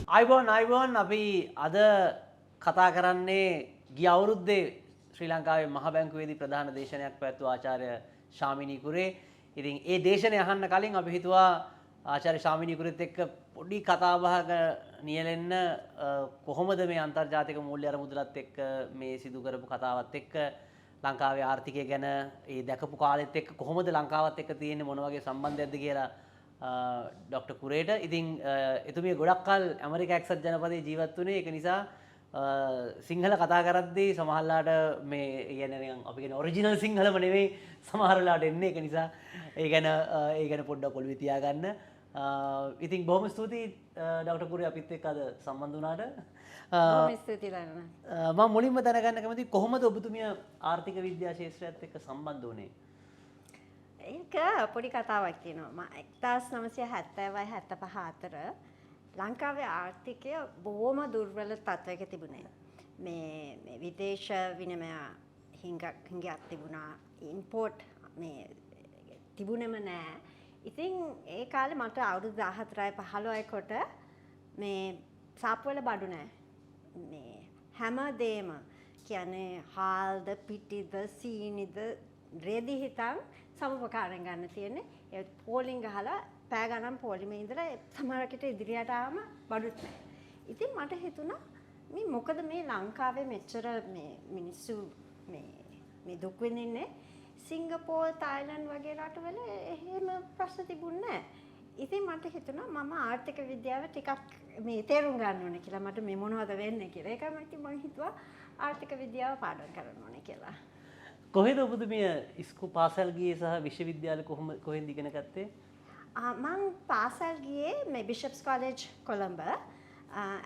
අයිබෝන් අපි අද කතා කරන්නේ ගිය අවුරුද්දේ ශ්‍රී ලංකාවේ මහ බැංකුවේදී ප්‍රධාන දේශනයක් පැවැත්වූ ආචාර්ය ශාමිනී කුරේ. ඉතින් ඒ දේශනය අහන්න කලින් අපි හිතුවා ආචාර්ය ශාමිනී කුරේත් එක්ක පොඩි කතාබහක නියැලෙන්න කොහොමද මේ අන්තර්ජාතික මූල්‍ය අරමුදලත් එක්ක මේ සිදු කරපු කතාවත් එක්ක ලංකාවේ ආර්ථිකය ගැන ඒ දැකපු කාලෙත් එක්ක කොහොමද ලංකාවත් එක්ක තියෙන්නේ මොන වගේ සම්බන්ධයක්ද කියලා ඩොක්ටර් කුරේට. ඉතින් එතුමිය ගොඩක් කල් ඇමරිකා එක්සත් ජනපදයේ ජීවත් වුණේ. ඒක නිසා සිංහල කතා කරද්දී සමහරලාට මේ කියන්නේ නිකන් අපි කියන ඔරිජිනල් සිංහලම නෙවෙයි සමහරලාට එන්නේ. ඒක නිසා ඒ ගැන පොඩ්ඩක් ඔළුවේ තියාගන්න. ඉතින් බොහොම ස්තුතියි ඩොක්ටර් කුරේ අපිත් එක්ක අද සම්බන්ධ වුණාට. බොහොම ස්තුතියි ලයන. මම මුලින්ම දැනගන්න කැමතියි කොහොමද ඔබතුමිය ආර්ථික විද්‍යා ශාස්ත්‍රයත් එක්ක සම්බන්ධ වුණේ? ඒක පොඩි කතාවක් තියෙනවා. 1970 75 අතර ලංකාවේ ආර්ථිකය බොහොම දුර්වල තත්ත්වයක තිබුණේ. මේ විදේශ විනිමය හිඟක් තිබුණා. ඉම්පෝර්ට් මේ තිබුණෙම නෑ. ඉතින් ඒ කාලේ මට අවුරුදු 14යි 15යි කොට මේ සාප්පුවල බඩු නෑ. මේ හැම දෙම කියන්නේ හාල්ද පිටිද සීනිද රෙදි හිතන් සමුපකාරයෙන් ගන්න තියෙන්නේ. ඒ පෝලිං ගහලා පෑ ගණන් පොලිමේ ඉඳලා සමහරකට ඉදිරියට ආවම බඩුත් නැහැ. ඉතින් මට හිතුණා මේ මොකද මේ ලංකාවේ මෙච්චර මේ මිනිස්සු මේ දුක් විඳින්නේ සිංගප්පූර් තායිලන්ඩ් වගේ රටවල එහෙම ප්‍රශ්න තිබුණේ නැහැ. ඉතින් මට හිතුණා මම ආර්ථික විද්‍යාව ටිකක් මේ තේරුම් ගන්න ඕනේ කියලා. මට මේ මොනවද වෙන්නේ කියලා. ඒකම ඉතින් මම හිතුවා ආර්ථික විද්‍යාව පාඩම් කරන්න ඕනේ කියලා. කොහෙද ඔබතුමිය ඉස්කෝලේ පාසල් ගියේ සහ විශ්වවිද්‍යාල කොහෙන්ද ඉගෙන ගත්තේ? මං පාසල් ගියේ මේ බිෂප්ස් කොලෙජ් කොළඹ.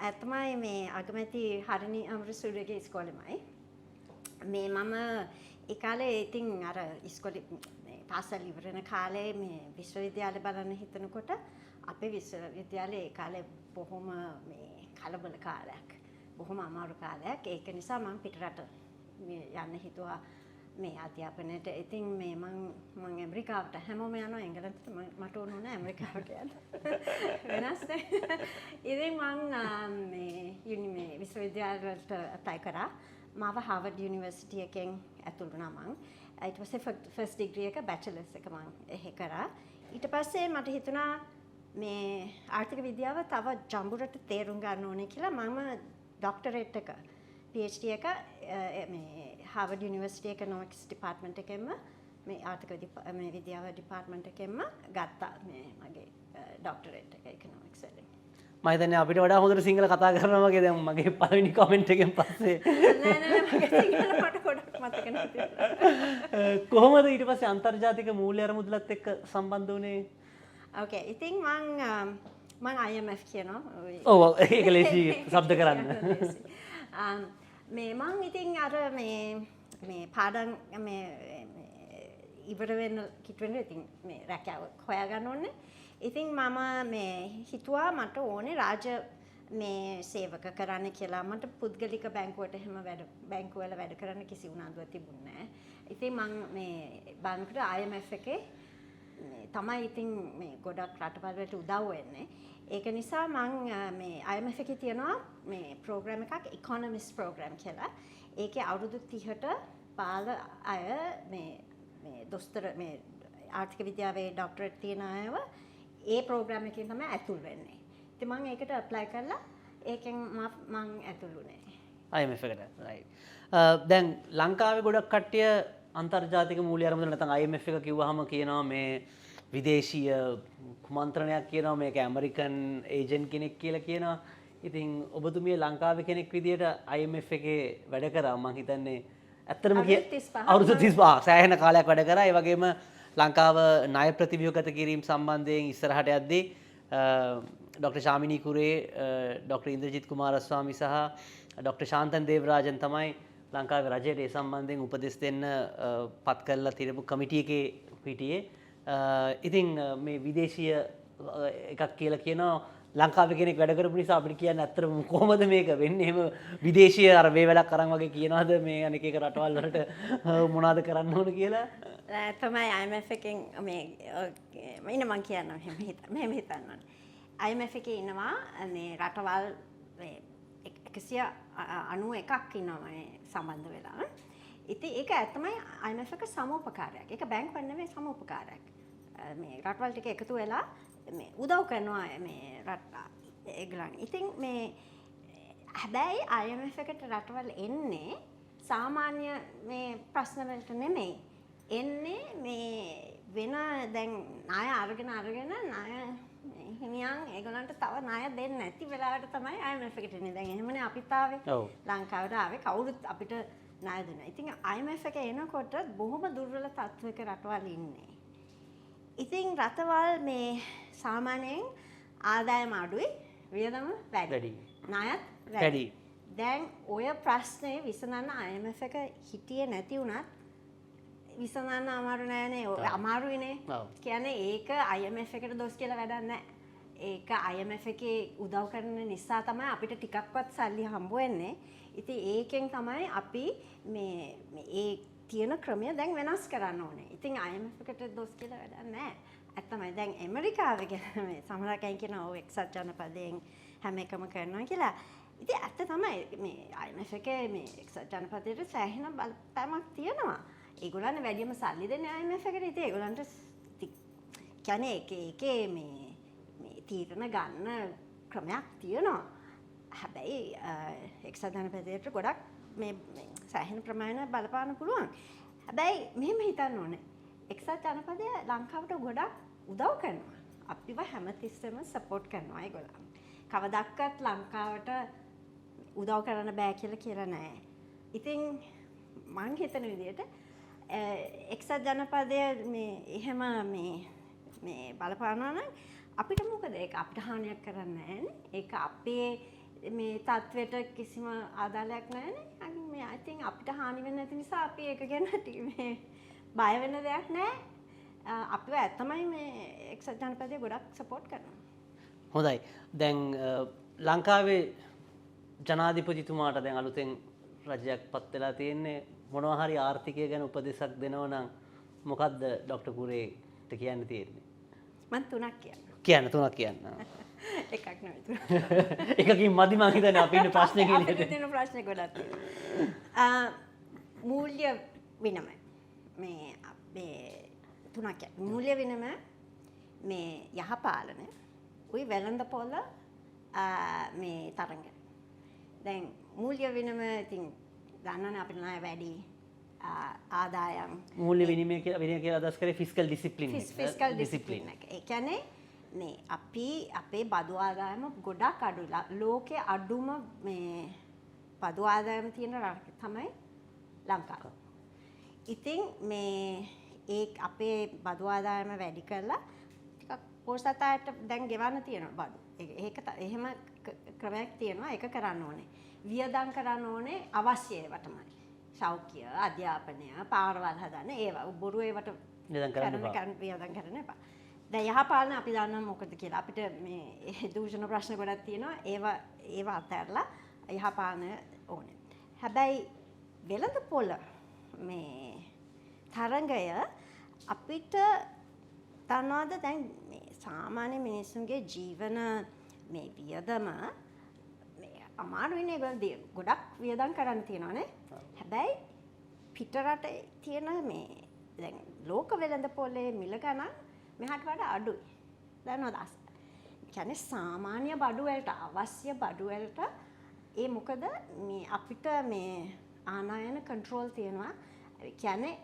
ඇත්තමයි මේ අගමැති හරිනි අමරසූරියගේ ඉස්කෝලේමයි. මේ මම ඒ කාලේ ඉතින් අර ඉස්කෝලේ පාසල් ඉවර වෙන කාලේ මේ විශ්වවිද්‍යාලය බලන්න හිතනකොට අපේ විශ්වවිද්‍යාලේ ඒ කාලේ බොහොම මේ කලබල කාලයක්. බොහොම අමාරු කාලයක්. ඒක නිසා මං පිටරට යන්න හිතුවා. මේ අධ්‍යාපනයට. ඉතින් මේ මම ඇමරිකාවට හැමෝම යනවා. එංගලන්තයට මට ඕන නෑ ඇමරිකාවට යන්න. වෙනස් නේ. ඉතින් මම මේ විශ්වවිද්‍යාලවලට apply කරා. මාව හාවර්ඩ් යුනිවර්සිටි එකෙන් ඇතුළු වුණා මං. ඊට පස්සේ ෆස්ට් ඩිග්‍රී එක බැචලර්ස් එක මං එහෙ කරා. ඊට පස්සේ මට හිතුණා මේ ආර්ථික විද්‍යාව තව ජම්බුරට තේරුම් ගන්න ඕනේ කියලා මම ඩොක්ටරේට් එක PhD එක මේ හාවර්ඩ් යුනිවර්සිටි ඉකොනොමික්ස් ඩිපාර්ට්මන්ට් එකෙන්ම මේ ආර්ථික විද්‍යාව ඩිපාර්ට්මන්ට් එකෙන්ම ගත්තා මේ මගේ ඩොක්ටරේට් එක ඉකොනොමික්ස් වලින්. මම හිතන්නේ අපිට වඩා හොඳට සිංහල කතා කරනවා වගේ දැන් මගේ පළවෙනි කමෙන්ට් එකෙන් පස්සේ නෑ මගේ සිංහල මට ගොඩක් මතක නැහැ. කොහොමද ඊට පස්සේ අන්තර්ජාතික මූල්‍ය අරමුදලත් එක්ක සම්බන්ධ වුණේ? ඕකේ ඉතින් මං IMF කියනවා. ඔව් ඒක ලේසි શબ્ද කරන්න. මේ මං ඉතින් අර මේ පාඩම් මේ ඉවර වෙන කිට්වෙන්න ඉතින් මේ රැකියාව හොයාගන්න ඕනේ. ඉතින් මම මේ හිතුවා මට ඕනේ රාජ්‍ය මේ සේවක කරන්න කියලා. මට පුද්ගලික බැංකුවට එහෙම බැංකුවල වැඩ කරන්න කිසි උනන්දුවක් තිබුණේ නැහැ. ඉතින් මං මේ බැංකුවට IMF එකේ තමයි ඉතින් මේ ගොඩක් රටවල් වලට උදව් වෙන්නේ. ඒක නිසා මං මේ IMF එකේ තියෙනවා මේ ප්‍රෝග්‍රෑම් එකක් ඉකොනොමිස්ට් ප්‍රෝග්‍රෑම් කියලා. ඒකේ අවුරුදු 30ට පාල අය මේ දොස්තර මේ ආර්ථික විද්‍යාවේ ડોක්ටරේට් තියන අයව ඒ ප්‍රෝග්‍රෑම් එකෙන් තමයි ඇතුල් වෙන්නේ. ඉතින් මං ඒකට ඇප්ලයි කරලා ඒකෙන් මං ඇතුල් වුණේ. IMF එකට. right. දැන් ලංකාවේ ගොඩක් කට්ටිය අන්තර්ජාතික මූල්‍ය අරමුදල නැත්නම් IMF එක කිව්වහම කියනවා මේ විදේශීය කුමන්ත්‍රණයක් කියනවා මේක ඇමරිකන් ඒජන්ට් කෙනෙක් කියලා කියනවා. ඉතින් ඔබතුමිය ලංකාවේ කෙනෙක් විදියට IMF එකේ වැඩ කරා මම හිතන්නේ ඇත්තටම අවුරුදු 35 සෑහෙන කාලයක් වැඩ කරා. ඒ වගේම ලංකාව ණය ප්‍රතිව්‍යුහගත කිරීම සම්බන්ධයෙන් ඉස්සරහට යද්දී ඩොක්ටර් ශාමිනී කුරේ ඩොක්ටර් ඉන්ද්‍රජිත් කුමාරස්වාමී සහ ඩොක්ටර් ශාන්තන් දේවරාජන් තමයි ලංකාවේ රජයට ඒ සම්බන්ධයෙන් උපදෙස් දෙන්න පත් කරලා තිරපු කමිටි එකේ හිටියේ. ඉතින් මේ විදේශීය එකක් කියලා කියනවා ලංකාවේ කෙනෙක් වැඩ කරපු නිසා අපිට කියන්න ඇත්තටම කොහොමද මේක වෙන්නේ? එහෙම විදේශීය අර වේ වැඩක් අරන් වගේ කියනවාද මේ අනික එක රටවල් වලට මොනවද කරන්න ඕන කියලා? තමයි IMF එකෙන් මේ ඉන්න මං කියනවා මෙහෙම හිතන්න ඕනේ. IMF එකේ ඉන්නවා මේ රටවල් 191ක් ඉන්නවා මේ සම්බන්ධ වෙලා. ඉතින් ඒක ඇත්තමයි IMF එක සමෝපකාරයක්. ඒක බැංකුවක් නෙවෙයි සමෝපකාරයක්. මේ රටවල් ටික එකතු වෙලා මේ උදව් කරනවා මේ රට ඒගොල්ලන්. ඉතින් මේ හැබැයි IMF එකට රටවල් එන්නේ සාමාන්‍ය මේ ප්‍රශ්න වලට නෙමෙයි. එන්නේ මේ වෙන දැන් ණය අරගෙන ණය හිමියන් ඒගොල්ලන්ට තව ණය දෙන්නේ නැති වෙලාවට තමයි IMF එකට එන්නේ. දැන් එහෙමනේ අපිත් ආවේ. ලංකාවට ආවේ කවුරුත් අපිට ණය දෙනවා. ඉතින් IMF එක එනකොට බොහොම දුර්වල තත්ත්වයක රටවල් ඉන්නේ. ඉතින් රටවල් මේ සාමාන්‍යයෙන් ආදායම අඩුයි, වියදම වැඩි. ණයත් වැඩි. දැන් ඔය ප්‍රශ්නේ විසඳන්න IMF එක හිටියේ නැති වුණත් විසඳන්න අමාරු නෑනේ. අමාරුයිනේ. කියන්නේ ඒක IMF එකට දොස් කියලා වැඩක් නෑ. ඒක IMF එකේ උදව් කරන නිසා තමයි අපිට ටිකක්වත් සල්ලි හම්බ වෙන්නේ. ඉතින් ඒකෙන් තමයි අපි මේ ඒ තියෙන ක්‍රමය දැන් වෙනස් කරන්න ඕනේ. ඉතින් IMF එකට දොස් කියලා වැඩක් නෑ. ඇත්තමයි දැන් ඇමරිකාවේ කියන මේ සමහරකයන් කියනවා ඔව් එක්සත් ජනපදයෙන් හැම එකම කරනවා කියලා. ඉතින් ඇත්ත තමයි මේ IMF එකේ මේ එක්සත් ජනපදයට සෑහෙන බලපෑමක් තියෙනවා. ඒගොල්ලන් වැඩිම සල්ලි දෙන්නේ IMF එකට. ඉතින් ඒගොල්ලන්ට කියන්නේ ඒකේ මේ තීරණ ගන්න ක්‍රමයක් තියෙනවා. හැබැයි එක්සත් ජනපදයට ගොඩක් මේ සෑහෙන ප්‍රමාණයක් බලපාන්න පුළුවන්. හැබැයි මෙහෙම හිතන්න ඕනේ. එක්සත් ජනපදය ලංකාවට ගොඩක් උදව් කරනවා. අපිව හැමතිස්සෙම සපෝට් කරනවා ඒගොල්ලන්. කවදාවත් ලංකාවට උදව් කරන්න බෑ කියලා නෑ. ඉතින් මං හිතන විදිහට එක්සත් ජනපදය මේ එහෙම මේ බලපානවා නම් අපිට මොකද ඒක අපිට හානියක් කරන්නේ නෑනේ. ඒක අපේ මේ තත්වෙට කිසිම ආදාළයක් නෑනේ. මේ I think අපිට හානි වෙන්නේ නැති නිසා අපි ඒක ගැන මේ බය වෙන දෙයක් නෑ. අපිව ඇත්තමයි මේ එක්සත් ජනපදය ගොඩක් සපෝට් කරනවා. හොඳයි. දැන් ලංකාවේ ජනාධිපතිතුමාට දැන් අලුතෙන් රජයක් පත් වෙලා තියෙන්නේ. මොනවා හරි ආර්ථිකය ගැන උපදෙසක් දෙනවා නම් මොකද්ද ડોક્ટર කුරේට කියන්න තියෙන්නේ? මම තුනක් කියන්න. තුනක් කියන්න. එකක් නෙවෙයි. එකකින් මදි මං හිතන්නේ අපි ඉන්න ප්‍රශ්නේ කියන අපිට තියෙන ප්‍රශ්නේ ගොඩක් තියෙනවා. මූල්‍ය විනිමය. මේ තුනක් කියන්න. මූල්‍ය විනිමය මේ යහපාලන උයි වෙළඳපොළ මේ තරංග. දැන් මූල්‍ය විනිමය ඉතින් දන්නවනේ අපිට ණය වැඩි ආදායම් මූල්‍ය විනිමය කියලා අදහස් කරේ ෆිස්කල් ඩිසිප්ලින් ෆිස්කල් ඩිසිප්ලින් එක. ඒ කියන්නේ මේ අපි අපේ බදු ආදායම ගොඩක් අඩුයි. ලෝකයේ අඩුම මේ බදු ආදායම තියෙන රට තමයි ලංකාව. ඉතින් මේ ඒ අපේ බදු ආදායම වැඩි කරලා ටිකක් පොසත් අයට දැන් ගෙවන්න තියෙනවා බදු. ඒක එහෙම ක්‍රමයක් තියෙනවා. ඒක කරන්න ඕනේ. වියදම් කරන්න ඕනේ අවශ්‍ය ඒවටමයි. සෞඛ්‍ය, අධ්‍යාපනය, පාරවල් හදන්න ඒවා. බොරු ඒවට වියදම් කරන්න එපා. දැන් යහපාලන අපි දන්නවා මොකද කියලා. අපිට මේ දූෂණ ප්‍රශ්න ගොඩක් තියෙනවා. ඒවා අතහැරලා යහපාලන ඕනේ. හැබැයි වෙළඳපොළ මේ තරංගය අපිට දන්නවද දැන් මේ සාමාන්‍ය මිනිස්සුන්ගේ ජීවන මේ වියදම අමාරුයිනේ. ඒගොල්ලෝ ගොඩක් වියදම් කරන්න තියෙනවානේ. හැබැයි පිටරට තියෙන මේ දැන් ලෝක වෙළඳපොලේ මිල ගණන් මෙහාට වඩා අඩුයි. දන්නවද? කියන්නේ සාමාන්‍ය බඩු වලට අවශ්‍ය බඩු වලට ඒ මොකද මේ අපිට මේ ආනයන කන්ට්‍රෝල් තියෙනවා. කියන්නේ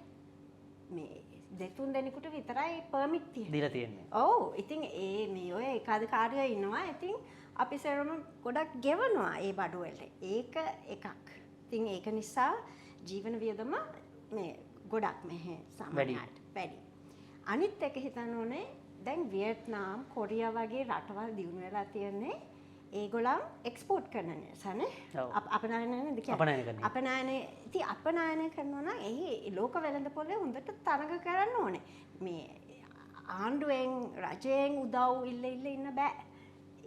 මේ දෙතුන් දෙනෙකුට විතරයි පර්මිට් දීලා තියෙන්නේ. ඔව්. ඉතින් මේ ඔය ඒකාධිකාරියෝ ඉන්නවා. ඉතින් අපි සරම ගොඩක් ගෙවනවා ඒ බඩු වලට. ඒක එකක්. ඉතින් ඒක නිසා ජීවන වියදම මේ ගොඩක් මෙහෙ සාමාන්‍යයට වැඩි. අනිත් එක හිතන්න ඕනේ දැන් වියට්නාම්, කොරියා වගේ රටවල් දියුණු වෙලා තියෙන්නේ ඒගොල්ලන් එක්ස්පෝර්ට් කරන නිසානේ. අපනයනද කියන්නේ. අපනයනය කරනවා නම් ඒ ලෝක වෙළඳපොලේ හොඳට තරඟ කරන්න ඕනේ. මේ ආණ්ඩුවෙන් රජයෙන් උදව් ඉල්ල ඉන්න බෑ.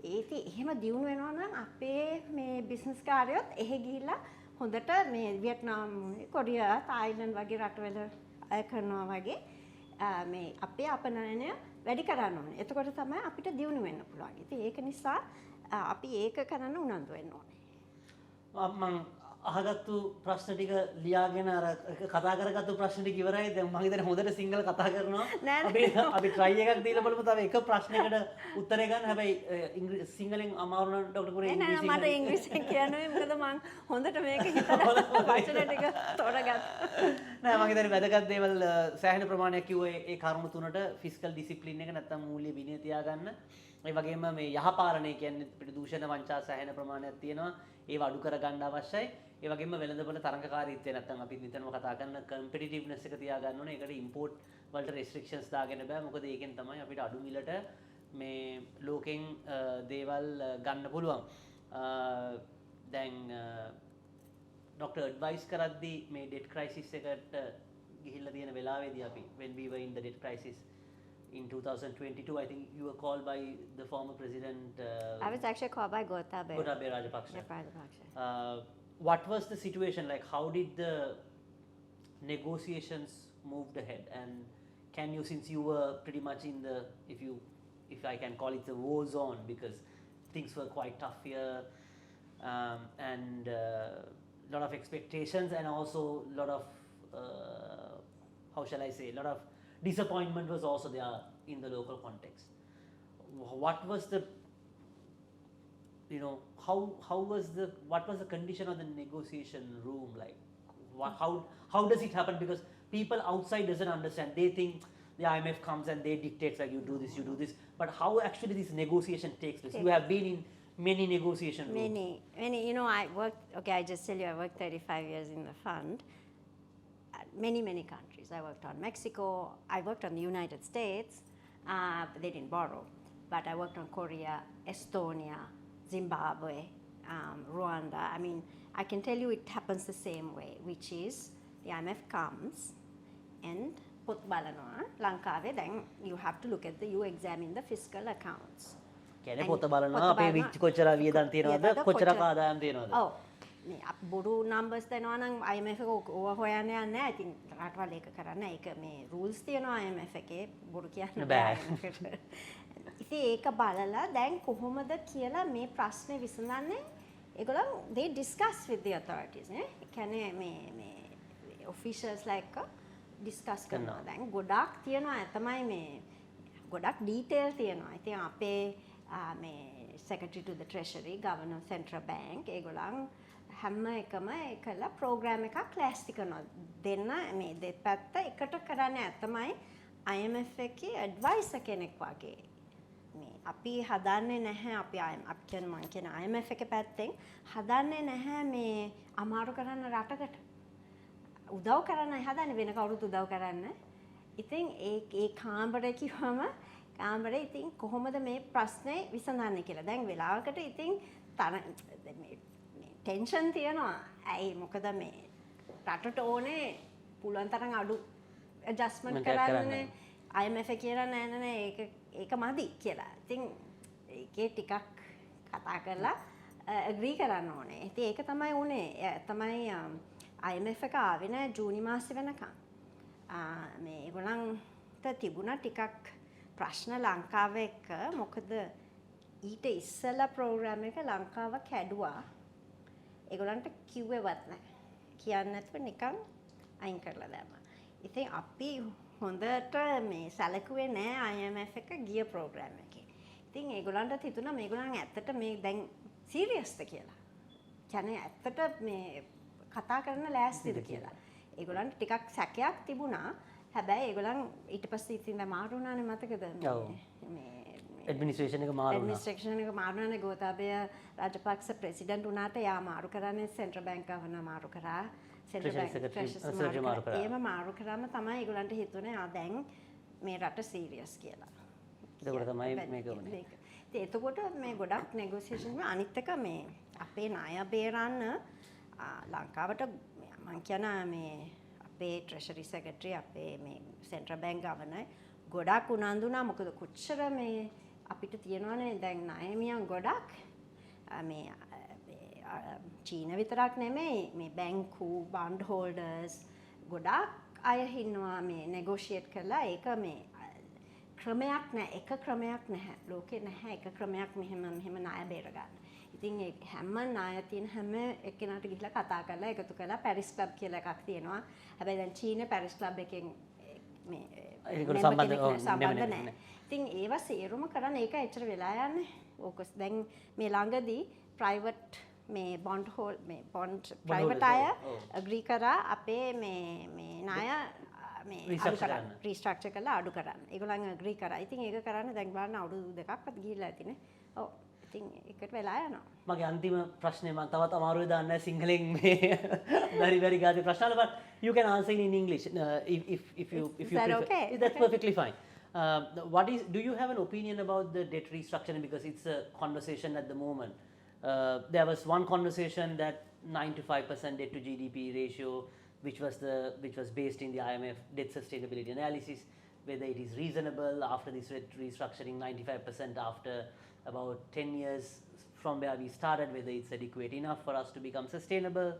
ඒති එහෙම දියුණු වෙනවා නම් අපේ මේ බිස්නස් කාර්යොත් එහෙ ගිහිල්ලා හොඳට මේ වියට්නාම්, කොරියා, තායිලන්ත වගේ රටවල අය කරනවා වගේ මේ අපේ අපනයනය වැඩි කරන්න ඕනේ. එතකොට තමයි අපිට දියුණු වෙන්න පුළුවන්. ඉතින් ඒක නිසා අපි ඒක කරන්න උනන්දු වෙන්න ඕනේ. මම අහගත්තු ප්‍රශ්න ටික ලියාගෙන අර කතා කරගත්තු ප්‍රශ්න ටික ඉවරයි. දැන් මම හිතන්නේ හොඳට සිංහල කතා කරනවා. අපි try එකක් දීලා බලමු. තව එක ප්‍රශ්නයකට උත්තරේ ගන්න. හැබැයි සිංහලෙන් අමාරු නම් ඩොක්ටර් කුරේ ඉංග්‍රීසියෙන් නෑ මට ඉංග්‍රීසියෙන් කියන්නේ මොකද මම හොඳට මේක හිතලා වචන ටික තෝරගත්තා. නෑ මම හිතන්නේ වැදගත් දේවල් සෑහෙන ප්‍රමාණයක් කිව්වා ඒ කරුණු තුනට ෆිස්කල් ඩිසිප්ලින් එක නැත්තම් මූල්‍ය විනය තියාගන්න. ඒ වගේම මේ යහපාලනය කියන්නේ අපිට දූෂණ වංචා සෑහෙන ප්‍රමාණයක් තියෙනවා. ඒව අඩු කරගන්න අවශ්‍යයි. ඒ වගේම වෙළඳපොළ තරඟකාරීත්වය නැත්තම් අපි නිතරම කතා කරන කම්පිටිටිව්නස් එක තියාගන්න ඕනේ. ඒකට ඉම්පෝර්ට් වලට රෙස්ට්‍රික්ෂන්ස් දාගෙන බෑ. මොකද ඒකෙන් තමයි අපිට අඩු මිලට මේ ලෝකෙන් දේවල් ගන්න පුළුවන්. දැන් ඩොක්ටර් ඇඩ්වයිස් කරද්දී මේ ඩෙට් ක්‍රයිසිස් එකට ගිහිල්ලා තියෙන වෙලාවේදී අපි when we were in the debt crisis in 2022, I think you were called by the former president. I was actually called by Gotabaya Rajapaksa. What was the situation like? How did the negotiations moved ahead? And can you, since you were pretty much in the, if I can call it the war zone, because things were quite tough here, and lot of expectations and also lot of how shall I say, lot of disappointment was also there in the local context. What was the, what was the condition of the negotiation room like? How does it happen? Because people outside doesn't understand. They think the IMF comes and they dictate like you do this. But how actually this negotiation takes place? You have been in many negotiation rooms. Many. I worked, I just tell you, I worked 35 years in the fund. Many countries. I worked on Mexico, I worked on the United States, they didn't borrow, but I worked on Korea, Estonia, Zimbabwe, Rwanda. I mean, I can tell you it happens the same way, which is the IMF comes and put balanoa, Lankawe, then you have to look at you examine the fiscal accounts. කියන්නේ පොත බලනවා අපේ කොච්චර වියදම් තියනවද කොච්චර ආදායම් තියනවද ඔව් මේ බොරු නම්බර්ස් දෙනවා නම් IMF එක ඕවා හොයන්න යන්නේ නැහැ. ඉතින් රටවල් ඒක කරන්න ඒක මේ රූල්ස් තියෙනවා IMF එකේ බොරු කියන්න බෑ. ඉතින් ඒක බලලා දැන් කොහොමද කියලා මේ ප්‍රශ්නේ විසඳන්නේ ඒගොල්ලෝ they discuss with the authorities නේ. ඒ කියන්නේ මේ officials like discuss කරනවා. දැන් ගොඩක් තියෙනවා තමයි මේ ගොඩක් detail තියෙනවා. ඉතින් අපේ මේ secretary to the treasury, governor central bank ඒගොල්ලන් හැම එකම එකලා ප්‍රෝග්‍රෑම් එකක් ලෑස්ති කරනවා. දෙන්න මේ දෙපැත්ත එකට කරන්නේ තමයි IMF එකේ ඇඩ්වයිසර් කෙනෙක් වගේ. මේ අපි හදන්නේ නැහැ අපි මම කියන IMF එකේ පැත්තෙන් හදන්නේ නැහැ මේ අමාරු කරන්න රටකට. උදව් කරන්නයි හදන්නේ වෙන කවුරුත් උදව් කරන්න. ඉතින් ඒ කාමරේ කිව්වම කාමරේ ඉතින් කොහොමද මේ ප්‍රශ්නේ විසඳන්නේ කියලා. දැන් වෙලාවකට ඉතින් මේ ටෙන්ෂන් තියෙනවා. ඇයි මොකද මේ රටට ඕනේ පුළුවන් තරම් අඩු ඇඩ්ජස්ට්මන්ට් කරන්න. IMF කියලා නෑ ඒක මදි කියලා. ඉතින් ඒකේ ටිකක් කතා කරලා ඇග්‍රී කරන්න ඕනේ. ඉතින් ඒක තමයි උනේ. තමයි IMF එක ආවේ නෑ ජූනි මාසෙ වෙනකන්. මේ ඒගොල්ලන්ට තිබුණා ටිකක් ප්‍රශ්න ලංකාව එක්ක. මොකද ඊට ඉස්සෙල්ලා ප්‍රෝග්‍රෑම් එක ලංකාව කැඩුවා. ඒගොල්ලන්ට කිව්වෙවත් නැහැ. කියන්නේ නැතුව නිකන් අයින් කරලා දැම්මා. ඉතින් අපි හොඳට මේ සැලකුවේ නැහැ IMF එක ගිය ප්‍රෝග්‍රෑම් එකේ. ඉතින් ඒගොල්ලන්ට හිතුණා මේගොල්ලන් ඇත්තට මේ දැන් සීරියස්ද කියලා. කියන්නේ ඇත්තට මේ කතා කරන්න ලෑස්තිද කියලා. ඒගොල්ලන්ට ටිකක් සැකයක් තිබුණා. හැබැයි ඒගොල්ලන් ඊට පස්සේ ඉතින් මාරු වුණානේ මතකද මේ ඇඩ්මිනිස්ට්‍රේෂන් එක මාරුණානේ ගෝතාබය රාජපක්ෂ ප්‍රෙසිඩන්ට් වුණාට යා මාරු කරන්නේ සෙන්ට්‍රල් බැංක් ගවර්නර් මාරු කරා සෙන්ට්‍රල් බැංක් ට්‍රෙෂරරි මාරු කරා. ඒව මාරු කරාම තමයි ඒගොල්ලන්ට හිතුනේ දැන් මේ රට සීරියස් කියලා. ඒක තමයි මේක වුනේ. ඉතින් එතකොට මේ ගොඩක් නෙගෝසියේෂන් වල අනිත් එක මේ අපේ ණය බේරන්න ලංකාවට මම කියන මේ අපේ ට්‍රෙෂරි සෙක්‍රටරි අපේ මේ සෙන්ට්‍රල් බැංක් ගවර්නර් ගොඩක් උනන්දු වුණා. මොකද කොච්චර මේ අපිට තියෙනවනේ දැන් ණය මියන් ගොඩක් මේ චීන විතරක් නෙමෙයි මේ බැංකු බොන්ඩ් හෝල්ඩර්ස් ගොඩක් අය ඉන්නවා මේ නෙගෝෂියේට් කරලා ඒක මේ ක්‍රමයක් නැහැ එක ක්‍රමයක් නැහැ ලෝකේ නැහැ එක ක්‍රමයක් මෙහෙම ණය බේර ගන්න. ඉතින් ඒ හැම ණය තියෙන හැම එක්කෙනාට ගිහිල්ලා කතා කරලා එකතු කරලා පැරිස් ක්ලබ් කියලා එකක් තියෙනවා. හැබැයි දැන් චීනේ පැරිස් ක්ලබ් එකෙන් මේ ඒකට සම්බන්ධ නැහැ. ඉතින් ඒවා සේරම කරන්න ඒක එච්චර වෙලා යන්නේ. ඕක දැන් මේ ළඟදී ප්‍රයිවට් මේ බොන්ඩ් හෝල් මේ බොන්ඩ් ප්‍රයිවට් අය ඇග්‍රී කරා අපේ මේ ණය මේ රීස්ට්‍රක්චර් කරලා අඩු කරන්න. ඒගොල්ලන් ඇග්‍රී කරා. ඉතින් ඒක කරන්න දැන් බලන්න අවුරුදු දෙකක්වත් ගිහිල්ලා ඇතිනේ. ඔව්. ඉතින් ඒකට වෙලා යනවා. මගේ අන්තිම ප්‍රශ්නේ මම තවත් අමාරුයි දාන්න සිංහලෙන් මේ very ගාති ප්‍රශ්න but you can answer in English if you prefer. Okay? That's perfectly fine. Do you have an opinion about the debt restructuring, because it's a conversation at the moment. There was one conversation that 95% debt to GDP ratio, which was based in the IMF debt sustainability analysis, whether it is reasonable after this restructuring, 95% after about 10 years from where we started, whether it's adequate enough for us to become sustainable.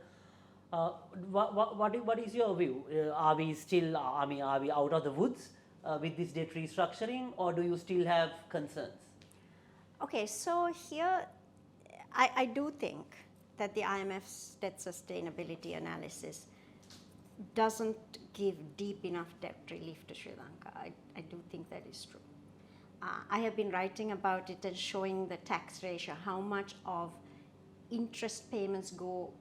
What is your view? Are we still, are we out of the woods with this debt restructuring, or do you still have concerns? Okay, so here I do think that the IMF's debt sustainability analysis doesn't give deep enough debt relief to Sri Lanka. I do think that is true. I have been writing about it and showing the tax ratio, how much of interest payments go,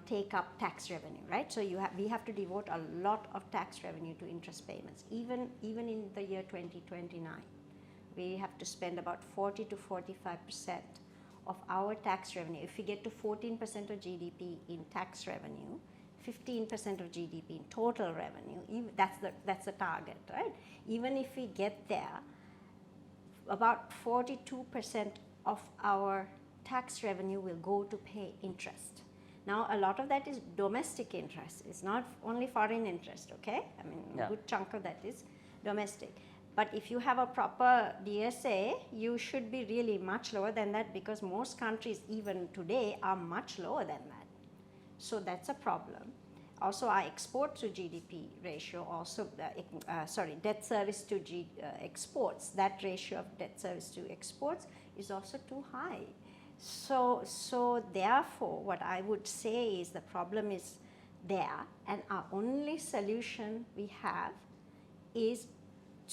take up tax revenue, right? So we have to devote a lot of tax revenue to interest payments. Even in the year 2029, we have to spend about 40 to 45% of our tax revenue. If we get to 14% of GDP in tax revenue, 15% of GDP in total revenue, that's the target, right? Even if we get there, about 42% of our tax revenue will go to pay interest. Now, a lot of that is domestic interest. It's not only foreign interest, okay? I mean, a good chunk of that is domestic. But if you have a proper DSA, you should be really much lower than that, because most countries, even today, are much lower than that. So that's a problem. Also, our export to GDP ratio, also, debt service to exports, that ratio of debt service to exports is also too high. So therefore, what I would say is the problem is there, and our only solution we have is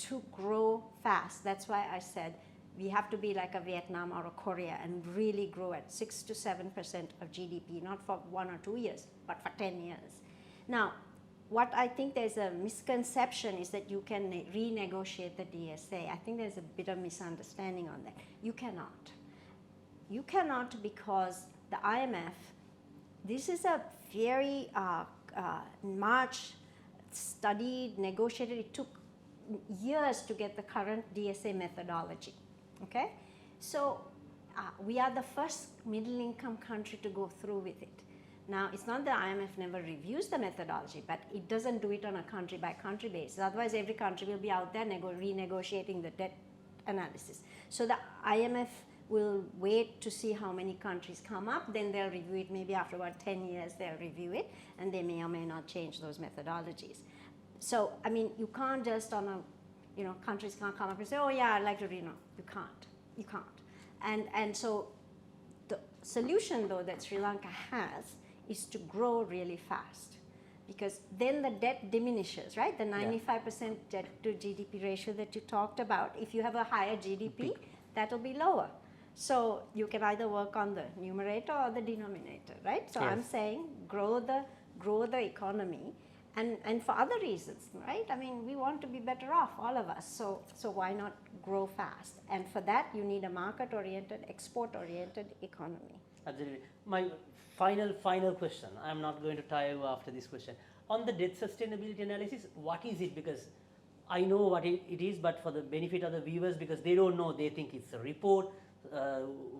to grow fast. That's why I said we have to be like a Vietnam or a Korea and really grow at 6 to 7% of GDP, not for 1 or 2 years, but for 10 years. Now, what I think there's a misconception is that you can renegotiate the DSA. I think there's a bit of misunderstanding on that. You cannot. You cannot, because the IMF, this is a very much studied, negotiated. It took years to get the current DSA methodology, okay? So we are the first middle income country to go through with it. Now, it's not that IMF never reviews the methodology, but it doesn't do it on a country by country basis. Otherwise, every country will be out there renegotiating the debt analysis. So the IMF will wait to see how many countries come up, then they'll review it. Maybe after about 10 years, they'll review it, and they may or may not change those methodologies. So, I mean, you can't just countries can't come up and say, oh yeah, I'd like to renew. You can't. And so the solution, though, that Sri Lanka has is to grow really fast, because then the debt diminishes, right? The 95% debt to GDP ratio that you talked about, if you have a higher GDP, that'll be lower. So you can either work on the numerator or the denominator, right? So I'm saying grow the economy, and for other reasons, right? I mean, we want to be better off, all of us. So why not grow fast? And for that, you need a market-oriented, export-oriented economy. Absolutely. My final question. I'm not going to tire you after this question. On the debt sustainability analysis, what is it? Because I know what it is, but for the benefit of the viewers, because they don't know, they think it's a report.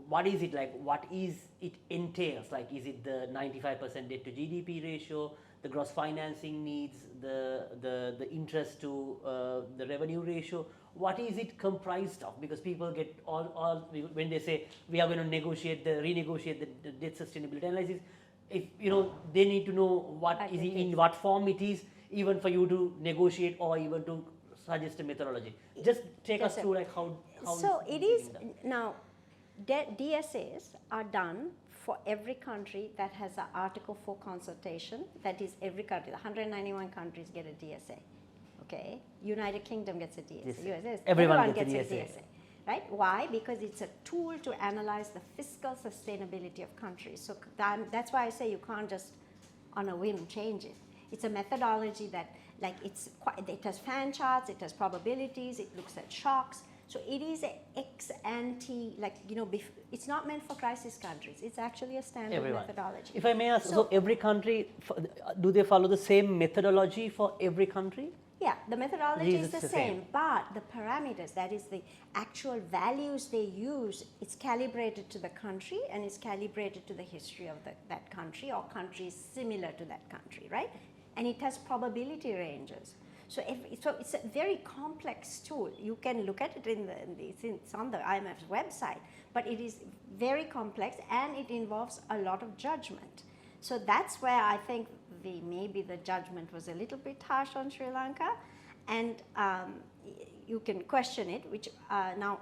What is it like? What is it entails? Like, is it the 95% debt to GDP ratio, the gross financing needs, the interest to the revenue ratio? What is it comprised of? Because people get all when they say we are going to renegotiate the debt sustainability analysis. If they need to know what is in what form it is, even for you to negotiate or even to suggest a methodology. Just take us Just a- through like how So is it is done. now. DSAs are done for every country that has an Article 4 consultation. That is every country. The 191 countries get a DSA. Okay, United Kingdom gets a DSA. Yes. USA, Everyone gets gets a a DSA. Right? Why? Because it's a tool to analyze the fiscal sustainability of countries. So that's why I say you can't just on a whim change it. It's a methodology that, like, it has fan charts, it has probabilities, it looks at shocks. So it is a ex ante, like, it's not meant for crisis countries. It's actually a standard methodology. If I may ask, so every country, do they follow the same methodology for every country? Yeah, the methodology is the same, but the parameters, that is the actual values they use, it's calibrated to the country and it's calibrated to the history of that country or countries similar to that country, right? And it has probability ranges. So it's a very complex tool. You can look at it it's on the IMF's website, but it is very complex and it involves a lot of judgment. So that's where I think maybe the judgment was a little bit harsh on Sri Lanka, and you can question it, which now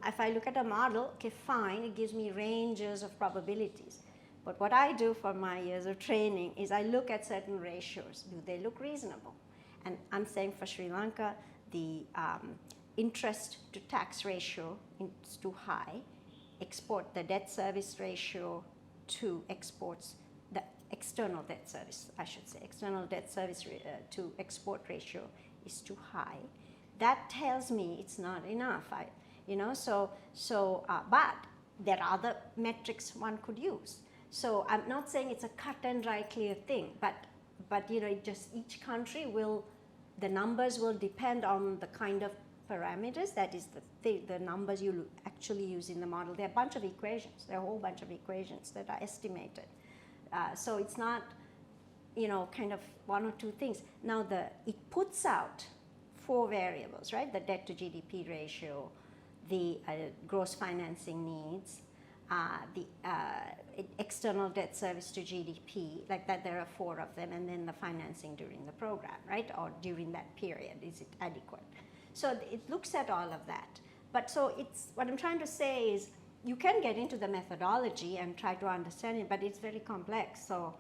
if I look at a model, okay, fine, it gives me ranges of probabilities. But what I do for my years of training is I look at certain ratios. Do they look reasonable? And I'm saying for Sri Lanka, the interest to tax ratio is too high. The debt service ratio to exports, the external debt service, I should say, external debt service to export ratio is too high. That tells me it's not enough. But there are other metrics one could use. So I'm not saying it's a cut and dry clear thing, but each country the numbers will depend on the kind of parameters, that is the numbers you actually use in the model. There are a bunch of equations, there are a whole bunch of equations that are estimated. So it's not, kind of one or two things. Now it puts out 4 variables, right? The debt to GDP ratio, the gross financing needs, the external debt service to GDP, like that there are 4 of them, and then the financing during the program, right? Or during that period, is it adequate? So it looks at all of that. But so what I'm trying to say is you can get into the methodology and try to understand it, but it's very complex. So,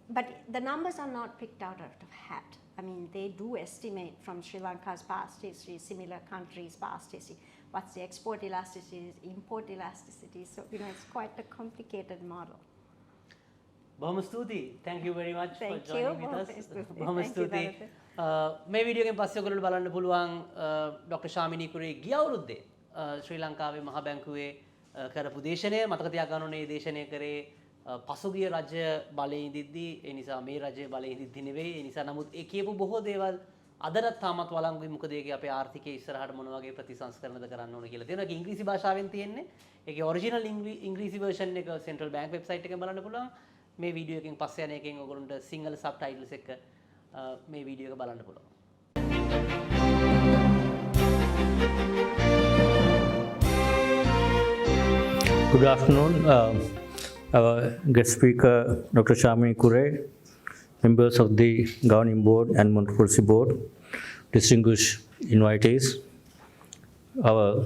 but the numbers are not picked out of hat. I mean, they do estimate from Sri Lanka's past history, similar countries' past history, what's the export elasticity, import elasticity. So, it's quite a complicated model. බොහොම ස්තුතියි. Thank you very much for Thank joining you. with us. Thank you, බොහොම ස්තුතියි. මේ video එකෙන් පස්සේ ඔයගොල්ලෝ බලන්න පුළුවන් ඩොක්ටර් ශාමිනී කුරේ ගිය අවුරුද්දේ ශ්‍රී ලංකාවේ මහ බැංකුවේ කරපු දේශනය මතක තියාගන්න ඕනේ. මේ දේශනය කරේ පසුගිය රජය බලයේ ඉඳිද්දී, ඒ නිසා මේ රජය බලයේ ඉඳිද්දී නෙවෙයි. ඒ නිසා නමුත් ඒ කියපු බොහෝ දේවල් අදටත් තාමත් වළංගුයි. මොකද ඒකේ අපේ ආර්ථිකයේ ඉස්සරහට මොන වගේ ප්‍රතිසංස්කරණද කරන්න ඕන කියලා තියෙනවා. ඒක ඉංග්‍රීසි භාෂාවෙන් තියෙන්නේ. ඒකේ ඔරිජිනල් ඉංග්‍රීසි version එක සෙන්ට්‍රල් බැංක් වෙබ්සයිට් එකෙන් බලන්න පුළුවන්. මේ වීඩියෝ එකෙන් පස්සේ යන එකෙන් ඔයගොල්ලන්ට සිංහල සබ්ටයිටල්ස් එක මේ වීඩියෝ එක බලන්න පුළුවන්. Good afternoon. Our guest speaker, Dr. Sharmini Coorey, members of the Governing Board and Monetary Policy Board, distinguished invitees, our